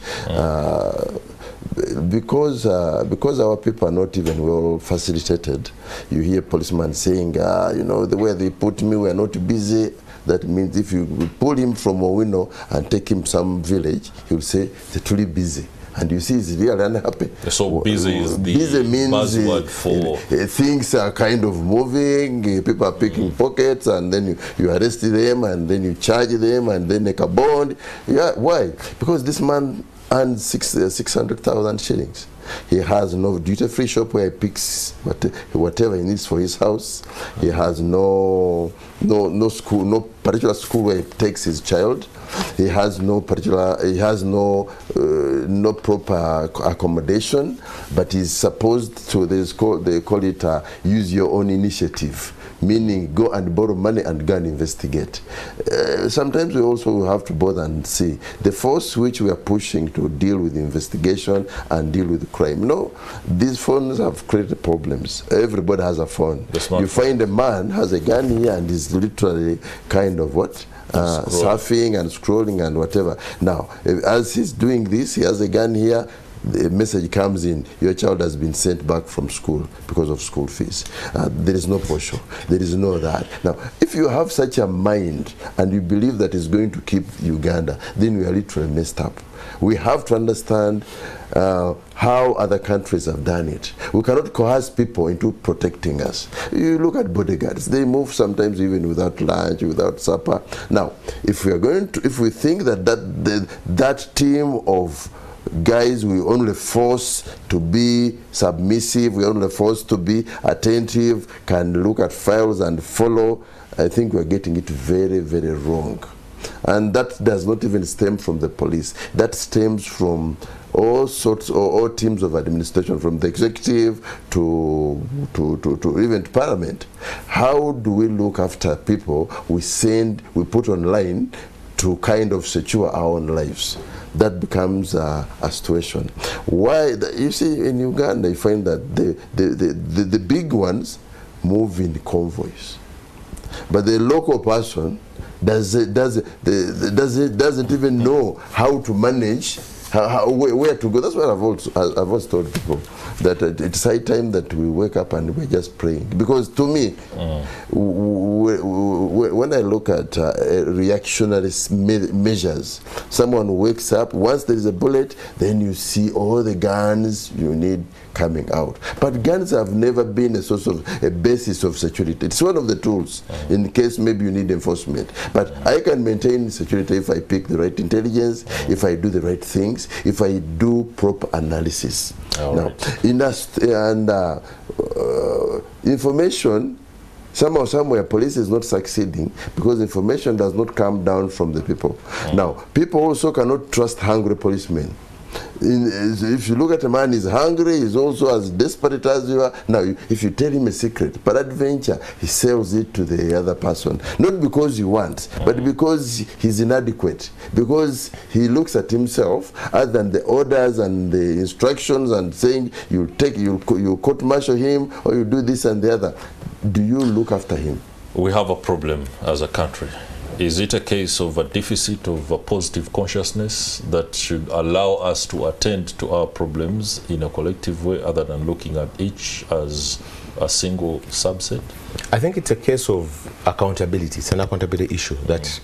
Because our people are not even well facilitated. You hear policemen saying, you know, the way they put me, we are not busy. That means if you pull him from a window and take him some village, he will say, they're truly busy. And you see, he's really unhappy. So busy is the buzzword for... things are kind of moving, people are picking pockets, and then you arrest them, and then you charge them, and then make a bond. Yeah, why? Because this man earns 600,000 shillings. He has no duty-free shop where he picks whatever he needs for his house. He has no school, no particular school where he takes his child. He has no proper accommodation, but he's supposed to, they call it use your own initiative. Meaning go and borrow money and go and investigate. Sometimes we also have to bother and see the force which we are pushing to deal with investigation and deal with crime. No, these phones have created problems. Everybody has a phone. You find a man has a gun here and is literally kind of what? Surfing and scrolling and whatever. Now, as he's doing this, he has a gun here. The message comes in, your child has been sent back from school because of school fees. There is no posho, there is no that. Now, if you have such a mind and you believe that it's going to keep Uganda, then we are literally messed up. We have to understand how other countries have done it. We cannot coerce people into protecting us. You look at bodyguards, they move sometimes even without lunch, without supper. Now, if we are going to, if we think that team of guys we only force to be submissive, we only force to be attentive, can look at files and follow, I think we're getting it very, very wrong. And that does not even stem from the police. That stems from all sorts, or all teams of administration, from the executive to even to parliament. How do we look after people we put online to kind of secure our own lives? That becomes a situation. Why? You see, in Uganda, you find that the big ones move in convoys, but the local person doesn't even know how to manage, where to go. That's what I've always told people, that it's high time that we wake up and we're just praying. Because to me, when I look at reactionary measures, someone wakes up, once there is a bullet, then you see all the guns you need coming out. But guns have never been a source of a basis of security. It's one of the tools in case maybe you need enforcement. But I can maintain security if I pick the right intelligence, if I do the right things, if I do proper analysis. Now, information, somehow, somewhere, police is not succeeding because information does not come down from the people. Now, people also cannot trust hungry policemen. If you look at a man, he's hungry, he's also as desperate as you are. Now, if you tell him a secret, peradventure, he sells it to the other person. Not because he wants, but because he's inadequate. Because he looks at himself, other than the orders and the instructions and saying, you court-martial him, or you do this and the other. Do you look after him? We have a problem as a country. Is it a case of a deficit of a positive consciousness that should allow us to attend to our problems in a collective way other than looking at each as a single subset? I think it's a case of accountability. It's an accountability issue that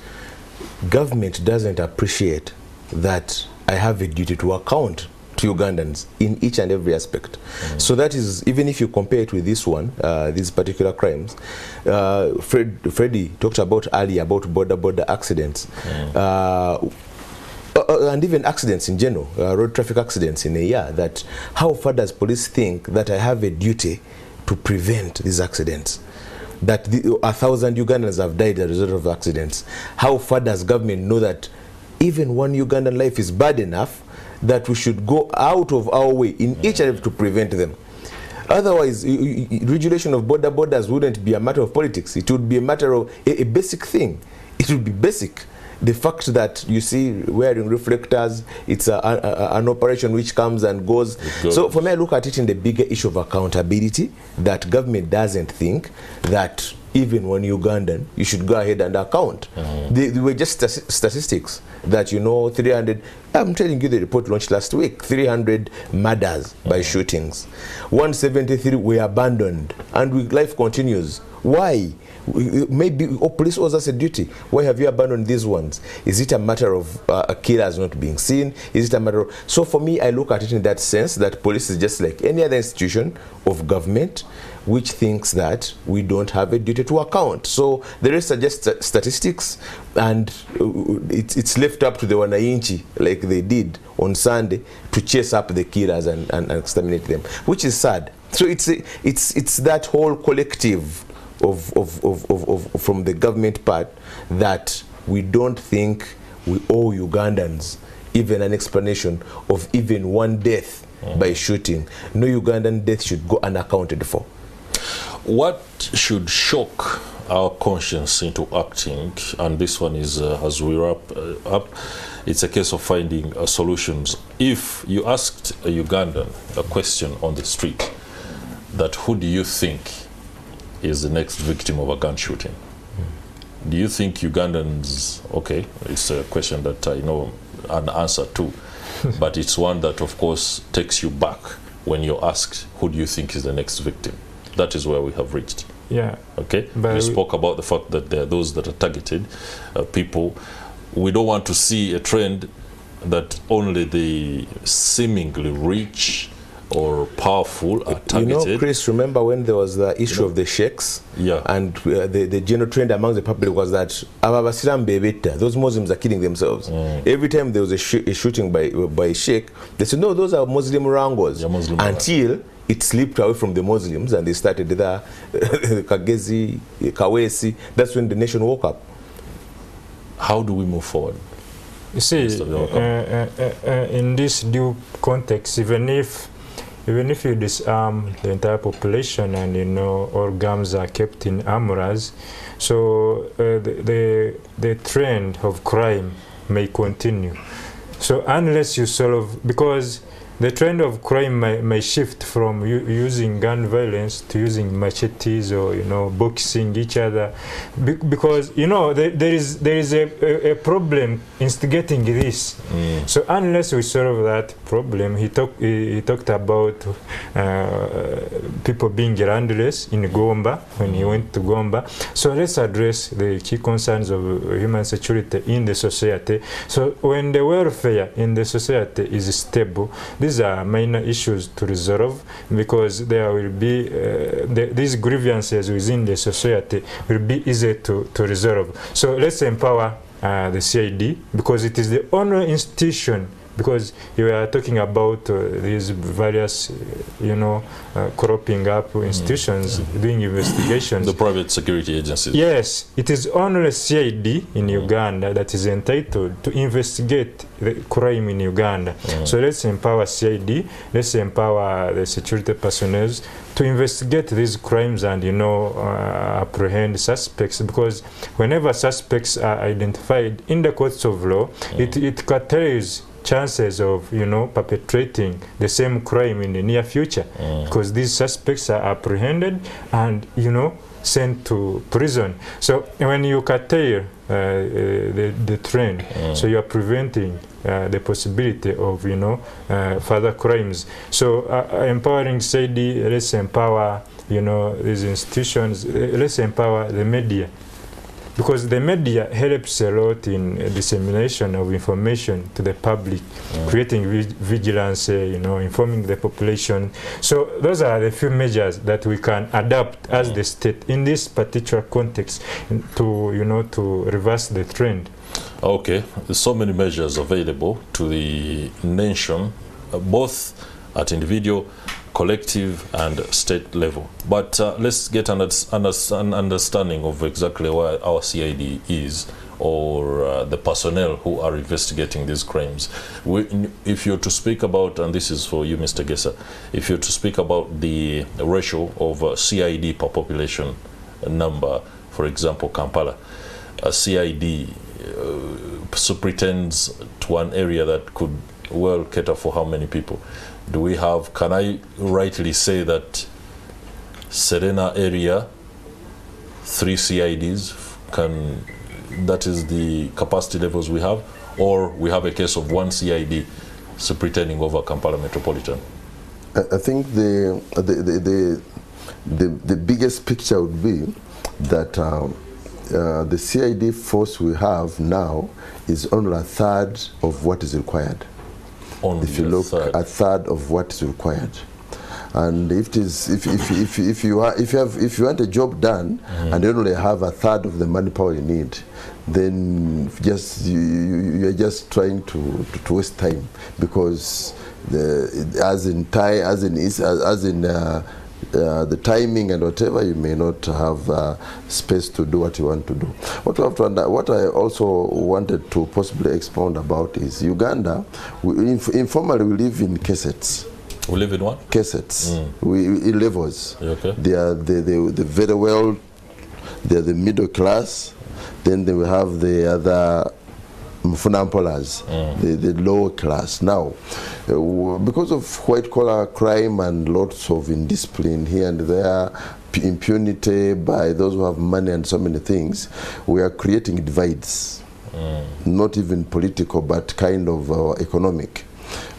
government doesn't appreciate that I have a duty to account to Ugandans in each and every aspect. So that is, even if you compare it with this one, these particular crimes, Freddie talked about earlier about border accidents, and even accidents in general, road traffic accidents in a year, that how far does police think that I have a duty to prevent these accidents? That 1,000 Ugandans have died as a result of accidents. How far does government know that even one Ugandan life is bad enough that we should go out of our way in each and every to prevent them? Otherwise, regulation of borders wouldn't be a matter of politics. It would be a matter of a basic thing. It would be basic. The fact that you see wearing reflectors, it's an operation which comes and goes. So for me, I look at it in the bigger issue of accountability, that government doesn't think that even when Ugandan, you should go ahead and account. They were just statistics that, 300, I'm telling you the report launched last week, 300 murders by shootings. 173 were abandoned, and life continues. Why? Maybe police owes us a duty. Why have you abandoned these ones? Is it a matter of killers not being seen? Is it a matter of... So for me, I look at it in that sense, that police is just like any other institution of government which thinks that we don't have a duty to account. So the rest are just statistics, and it's left up to the Wananchi, like they did on Sunday, to chase up the killers and exterminate them, which is sad. So it's that whole collective from the government part that we don't think we owe Ugandans even an explanation of even one death by shooting. No Ugandan death should go unaccounted for. What should shock our conscience into acting? And this one is, as we wrap up, it's a case of finding solutions. If you asked a Ugandan a question on the street, that who do you think is the next victim of a gun shooting? Do you think Ugandans, okay, it's a question that I know an answer to, but it's one that of course takes you back when you're asked, who do you think is the next victim? That is where we have reached. Yeah. Okay, you spoke about the fact that there are those that are targeted, people. We don't want to see a trend that only the seemingly rich or powerful are targeted. Chris, remember when there was the issue of the sheikhs? Yeah. And the general trend among the public was that those Muslims are killing themselves. Every time there was a shooting by a sheikh, they said, no, those are Muslim wrangles. Until it slipped away from the Muslims and they started the Kagezi, Kawesi. That's when the nation woke up. How do we move forward? You see, in this due context, even if you disarm the entire population and all guns are kept in armorers, so the trend of crime may continue. So unless you solve, because the trend of crime may shift from using gun violence to using machetes or boxing each other, because there is a problem instigating this. So unless we solve that problem, he talked about people being landless in Gomba when he went to Gomba. So let's address the key concerns of human security in the society. So when the welfare in the society is stable, these are minor issues to resolve, because there will be these grievances within the society will be easy to resolve. So let's empower the CID, because it is the only institution, because you are talking about these various, cropping up institutions doing investigations. The private security agencies. Yes, it is only CID in Uganda that is entitled to investigate the crime in Uganda. So let's empower CID, let's empower the security personnel to investigate these crimes and, apprehend suspects, because whenever suspects are identified in the courts of law, it curtails chances of perpetrating the same crime in the near future, because these suspects are apprehended and sent to prison. So when you curtail the trend, so you are preventing the possibility of further crimes. So empowering society, let's empower these institutions, let's empower the media, because the media helps a lot in dissemination of information to the public, creating vigilance, informing the population. So those are the few measures that we can adapt as the state in this particular context to to reverse the trend. Okay, there's so many measures available to the nation, both at individual, collective and state level. But let's get an understanding of exactly where our CID is, or the personnel who are investigating these crimes. If you're to speak about, and this is for you, Mr. Gesa, if you're to speak about the ratio of CID per population number, for example, Kampala, a CID superintends to an area that could well cater for how many people? Do we have, can I rightly say that Serena area, 3 CIDs, that is the capacity levels we have, or we have a case of 1 CID superintending over Kampala Metropolitan? I think the biggest picture would be that the CID force we have now is only a third of what is required. Only if you look, a third of what is required. And if you want a job done and you only have a third of the manpower you need, then you're just trying to waste time, because the timing and whatever, you may not have space to do what you want to do. What I also wanted to possibly expound about is Uganda. Informally, we live in cassettes. We live in what? Cassettes. In levels. Okay. They are the very well. They are the middle class. Then they will have the other Mfunampolas, the lower class. Now, because of white-collar crime and lots of indiscipline here and there, impunity by those who have money and so many things, we are creating divides, not even political, but kind of economic.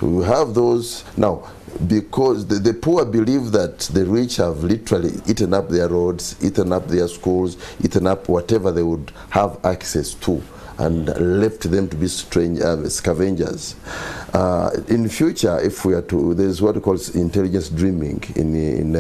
We have those now, because the poor believe that the rich have literally eaten up their roads, eaten up their schools, eaten up whatever they would have access to, and left them to be scavengers. In future, if we are to, there's what we call intelligence dreaming in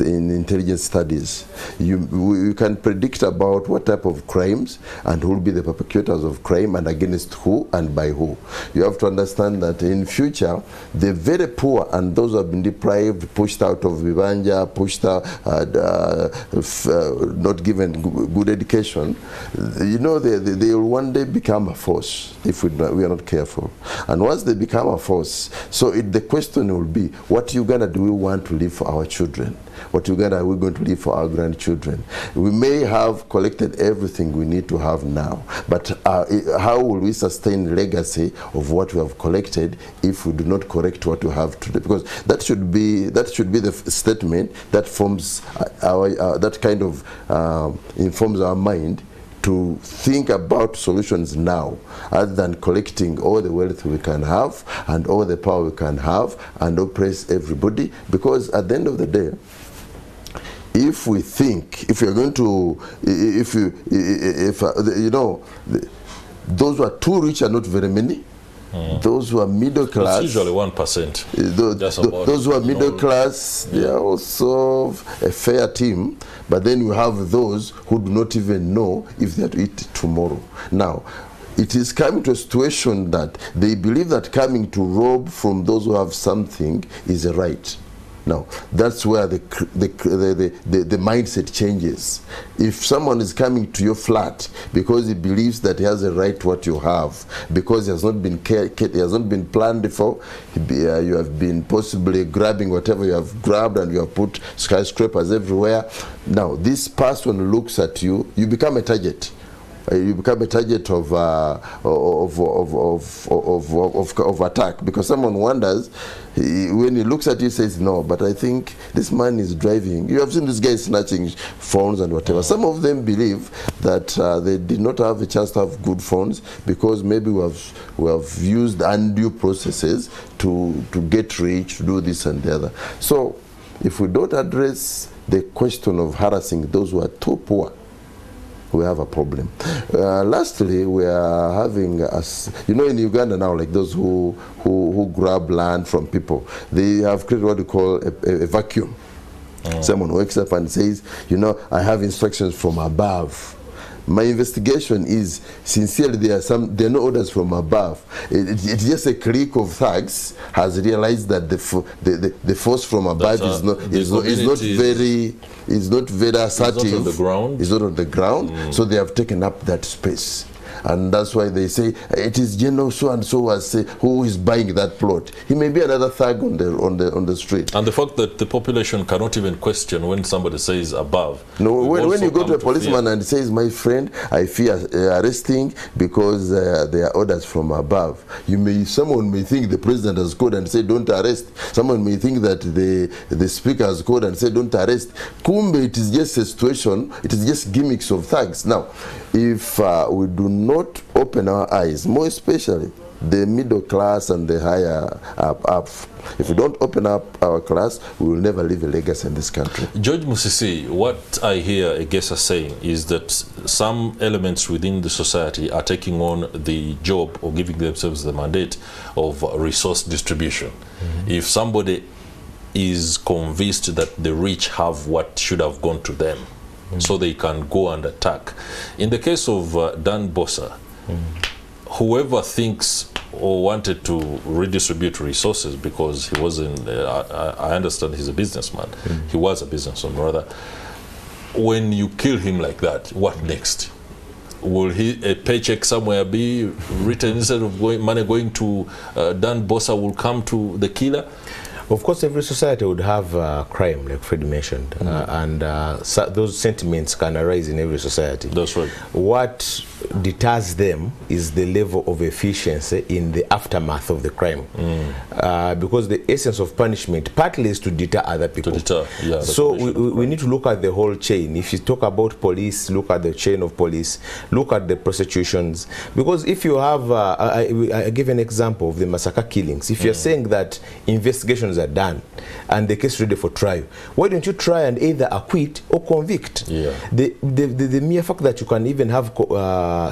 intelligence studies. You can predict about what type of crimes and who will be the perpetrators of crime and against who and by who. You have to understand that in future, the very poor and those who have been deprived, pushed out of Vibanja, pushed out, not given good education, they will one day become a force if we are not careful. And once they become a force, so the question will be, what Uganda do we want to leave for our children? What Uganda are we going to leave for our grandchildren? We may have collected everything we need to have now, but how will we sustain legacy of what we have collected if we do not correct what we have today? Because that should be the statement that forms that kind of informs our mind to think about solutions now, other than collecting all the wealth we can have and all the power we can have and oppress everybody. Because at the end of the day, if we think, if you're going to, those who are too rich are not very many. Those who are middle class, it's usually 1%. Those who are middle class, they are also a fair team. But then you have those who do not even know if they are to eat tomorrow. Now, it is coming to a situation that they believe that coming to rob from those who have something is a right. Now, that's where the mindset changes. If someone is coming to your flat because he believes that he has a right to what you have, because he has not been planned before, you have been possibly grabbing whatever you have grabbed and you have put skyscrapers everywhere. Now, this person looks at you, you become a target you become a target of attack, because someone wonders, when he looks at you, says, no, but I think this man is driving. You have seen this guy snatching phones and whatever. Some of them believe that they did not have a chance to have good phones because maybe we have used undue processes to get rich, to do this and the other. So if we don't address the question of harassing those who are too poor, we have a problem. Lastly, we are having, in Uganda now, like those who grab land from people, they have created what we call a vacuum. Someone wakes up and says, I have instructions from above. My investigation is, sincerely, there are no orders from above. It's just a clique of thugs has realized that the force from above is not very assertive. It's not on the ground. It's not on the ground. So they have taken up that space. And that's why they say it is General so and so who is buying that plot. He may be another thug on the street. And the fact that the population cannot even question when somebody says above. No, when you go to a policeman and says, my friend, I fear arresting because there are orders from above. Someone may think the president has called and say don't arrest. Someone may think that the speaker has called and say don't arrest. Kumbe, it is just a situation. It is just gimmicks of thugs. Now, if we do not open our eyes, more especially the middle class and the higher up, if we don't open up our class, we will never leave a legacy in this country. George Musisi, what I hear a guest are saying is that some elements within the society are taking on the job or giving themselves the mandate of resource distribution. If somebody is convinced that the rich have what should have gone to them, so they can go and attack. In the case of Dan Bossa, whoever thinks or wanted to redistribute resources, because he wasn't, I understand he's a businessman, he was a businessman rather, when you kill him like that, what next? Will a paycheck somewhere be written instead of money going to Dan Bossa will come to the killer? Of course, every society would have crime, like Fred mentioned, and those sentiments can arise in every society. That's right. What deters them is the level of efficiency in the aftermath of the crime, because the essence of punishment partly is to deter other people. To deter, yeah. So we need to look at the whole chain. If you talk about police, look at the chain of police, look at the prosecutions, because if you have, I give an example of the massacre killings. If you're saying that investigations are done and the case is ready for trial, why don't you try and either acquit or convict? Yeah. The mere fact that you can even have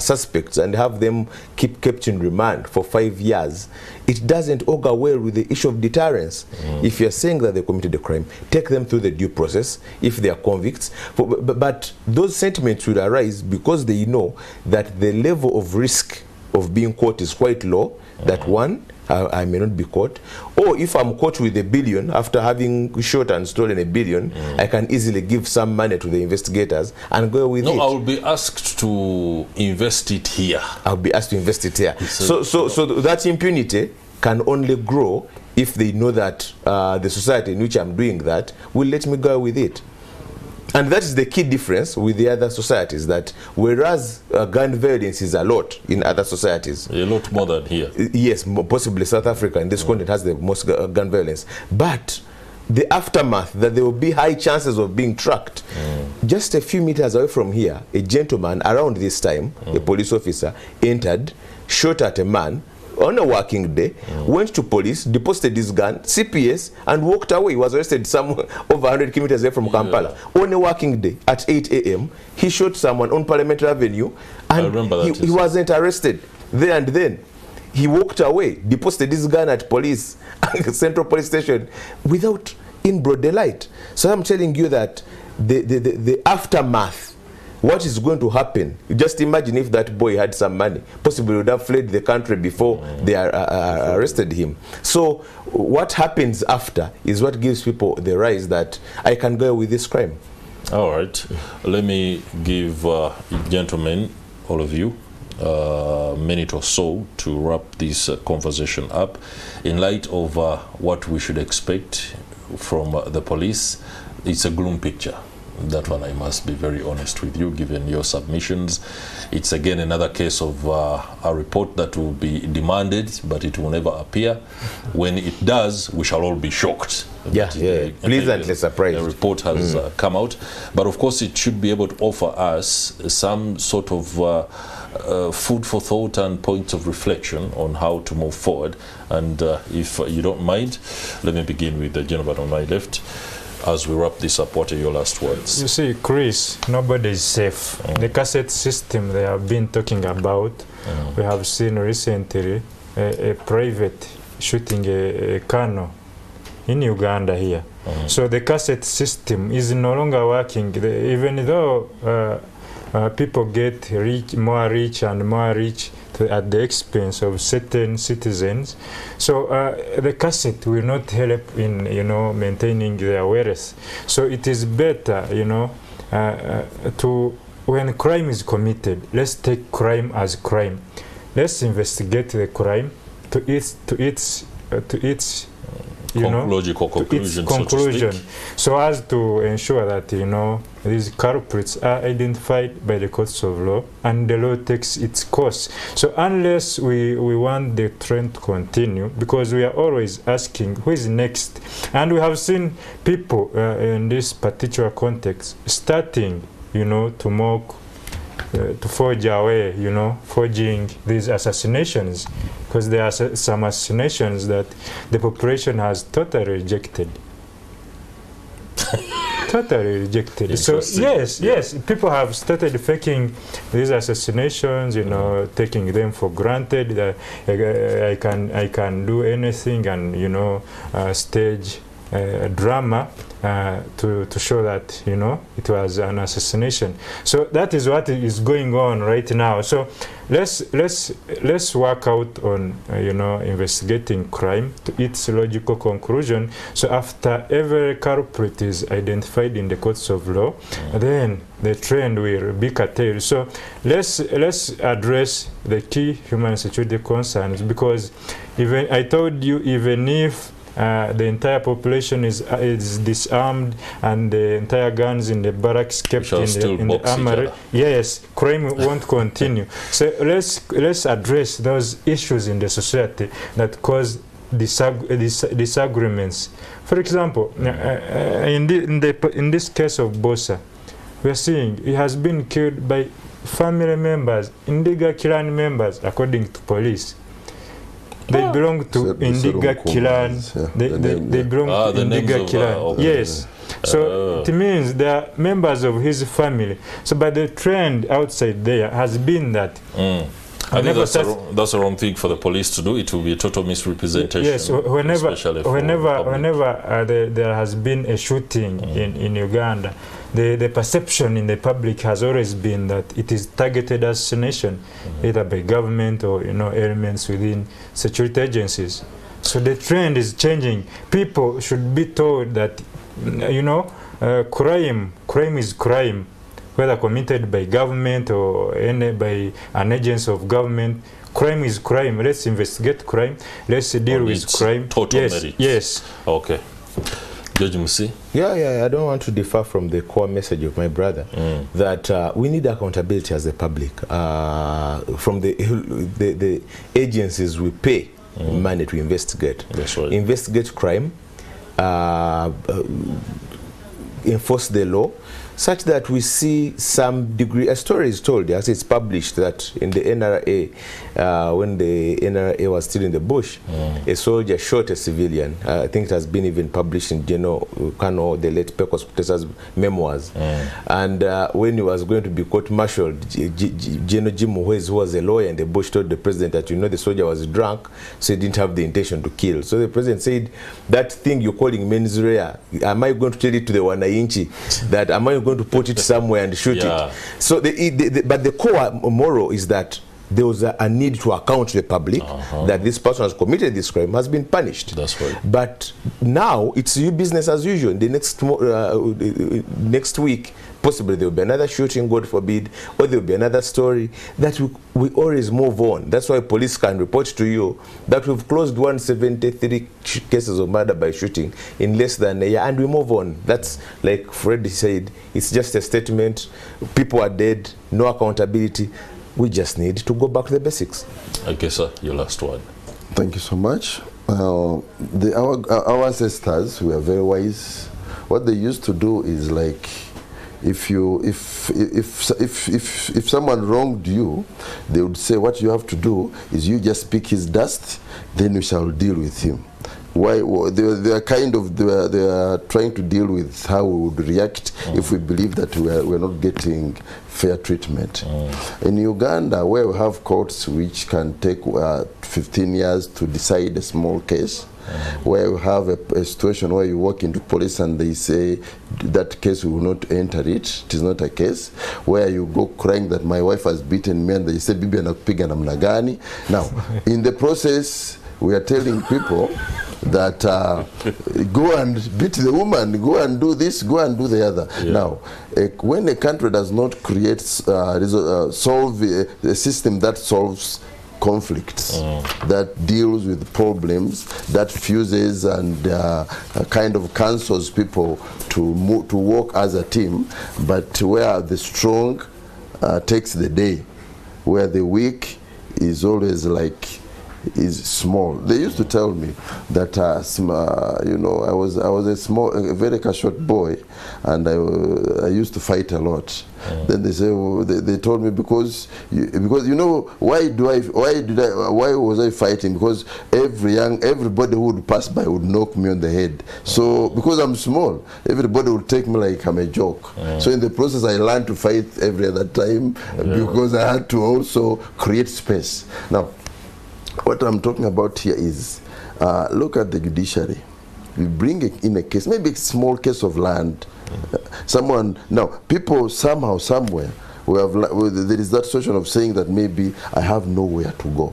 suspects and have them kept in remand for 5 years, it doesn't augur well with the issue of deterrence. If you're saying that they committed a crime, take them through the due process if they are convicts. But those sentiments will arise because they know that the level of risk of being caught is quite low, that one, I may not be caught, or if I'm caught with $1 billion after having shot and stolen $1 billion, I can easily give some money to the investigators and go with it. No, I will be asked to invest it here. I'll be asked to invest it here. So that impunity can only grow if they know that the society in which I'm doing that will let me go with it. And that is the key difference with the other societies, that whereas gun violence is a lot in other societies. A lot more than here. Yes, possibly South Africa in this continent has the most gun violence. But the aftermath, that there will be high chances of being tracked. Just a few meters away from here, a gentleman around this time, a police officer, entered, shot at a man, on a working day, went to police, deposited his gun, CPS, and walked away. He was arrested somewhere over 100 kilometers away from Kampala. On a working day, at 8 a.m., he shot someone on Parliamentary Avenue, and he wasn't arrested there and then. He walked away, deposited his gun at police, Central Police Station, in broad daylight. So I'm telling you that the aftermath, what is going to happen? Just imagine if that boy had some money, possibly would have fled the country before they arrested him. So what happens after is what gives people the rise that I can go with this crime. All right. Let me give gentlemen, all of you, a minute or so to wrap this conversation up in light of what we should expect from the police. It's a gloom picture. That one I must be very honest with you, given your submissions. It's again another case of a report that will be demanded, but it will never appear. When it does, we shall all be shocked. Pleasantly surprised. A report has come out, but of course it should be able to offer us some sort of food for thought and points of reflection on how to move forward. And if you don't mind, let me begin with the gentleman on my left. As we wrap this up, what are your last words? You see, Chris, nobody is safe. The cassette system they have been talking about, we have seen recently a private shooting a colonel in Uganda here. So the cassette system is no longer working. Even though people get more rich and more rich at the expense of certain citizens, so the cassette will not help in maintaining their wealth. So it is better to, when crime is committed, let's take crime as crime. Let's investigate the crime to its logical conclusion, so as to ensure that these culprits are identified by the courts of law and the law takes its course. So unless we want the trend to continue, because we are always asking who is next, and we have seen people in this particular context starting to mock, to forge away, forging these assassinations, because there are some assassinations that the population has totally rejected. Totally rejected. So yes, people have started faking these assassinations, taking them for granted. That I can do anything, and stage drama to show that it was an assassination. So that is what is going on right now. So let's work out on investigating crime to its logical conclusion. So after every culprit is identified in the courts of law, then the trend will be curtailed. So let's address the key human security concerns, because even I told you, even if the entire population is disarmed and the entire guns in the barracks kept in the armory, yes, crime won't continue. So let's address those issues in the society that cause disagreements. For example, in this case of Bosa, we are seeing he has been killed by family members, Indiga clan members, according to police. They belong to Indiga clan. They belong to Indiga clan. Yes. So it means they are members of his family. So, but the trend outside there has been that. I think that's the wrong thing for the police to do. It will be a total misrepresentation. Yes, whenever there has been a shooting in Uganda, the perception in the public has always been that it is targeted assassination, either by government or elements within security agencies. So the trend is changing. People should be told that crime is crime, whether committed by government or by an agency of government. Crime is crime. Let's investigate crime. Let's deal with crime. Yes. Okay. Judge Musi? Yeah, I don't want to differ from the core message of my brother, that we need accountability as the public. From the agencies we pay money to investigate. That's right. Investigate crime, enforce the law, such that we see some degree. A story is told, as it's published, that in the NRA, when the NRA was still in the bush, a soldier shot a civilian. I think it has been even published in General Kano, the late Pecos Putesa's memoirs. And when he was going to be court-martialed, General Jim Muhwezi, who was a lawyer in the bush, told the president that the soldier was drunk, so he didn't have the intention to kill. So the president said, that thing you're calling mens rea, am I going to tell it to the Wananchi that am I going to put it somewhere and shoot it? So but the core moral is that there was a need to account to the public that this person has committed this crime, has been punished. That's right. But now it's business as usual. The next week, possibly there will be another shooting, God forbid, or there will be another story, that we always move on. That's why police can report to you that we've closed 173 cases of murder by shooting in less than a year, and we move on. That's like Freddie said, it's just a statement. People are dead, no accountability. We just need to go back to the basics. Okay, sir, your last word. Thank you so much. Our ancestors were very wise. What they used to do is, like, if someone wronged you, they would say, what you have to do is you just pick his dust, then we shall deal with him. Why they are trying to deal with how we would react if we believe that we're not getting fair treatment. In Uganda, where we have courts which can take 15 years to decide a small case, where you have a situation where you walk into police and they say that case, we will not enter it, it is not a case, where you go crying that my wife has beaten me and they say bibi anakupiga namna gani. Now, in the process, we are telling people that go and beat the woman, go and do this, go and do the other. Now, when a country does not create, solve a system that solves conflicts, that deals with problems, that fuses and kind of counsels people to work as a team, but where the strong takes the day, where the weak is always like is small. They used to tell me that you know, I was a very short boy, and I used to fight a lot. Then they say, they told me because you know, why was I fighting? Because everybody who would pass by would knock me on the head. So because I'm small, everybody would take me like I'm a joke. So in the process, I learned to fight every other time because I had to also create space. Now, what I'm talking about here is, look at the judiciary. We bring in a case, maybe a small case of land. Now, people somehow, somewhere, there is that situation of saying that maybe I have nowhere to go.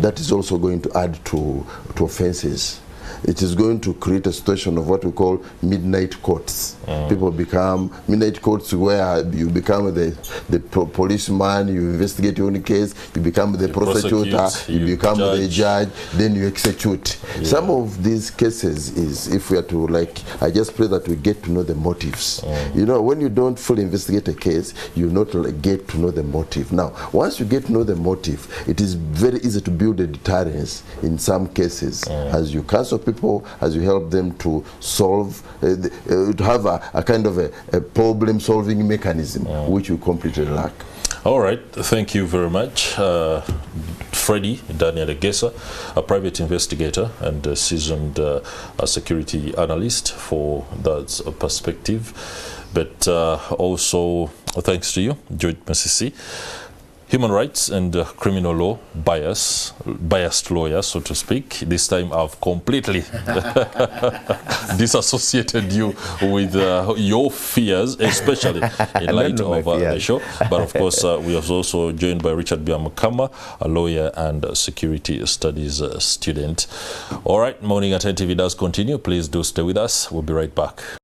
That is also going to add to offenses. It is going to create a situation of what we call midnight courts. People become midnight courts, where you become the policeman, you investigate your own case, you become the prosecutor, you become the judge, then you execute. Some of these cases is, if we are to, like, I just pray that we get to know the motives. You know, when you don't fully investigate a case, you not get to know the motive. Now, once you get to know the motive, it is very easy to build a deterrence in some cases, as you counsel people, as you help them to solve, to have a kind of a problem-solving mechanism, which we completely lack. All right, thank you very much. Freddie Daniel Egesa, a private investigator and a seasoned security analyst, for that perspective. But also, thanks to you, George Masisi, human rights and criminal law biased lawyer, so to speak. This time I've completely disassociated you with your fears, especially in light of the show. But of course, we are also joined by Richard Biamukama, a lawyer and security studies student. All right, Morning at NTV does continue. Please do stay with us. We'll be right back.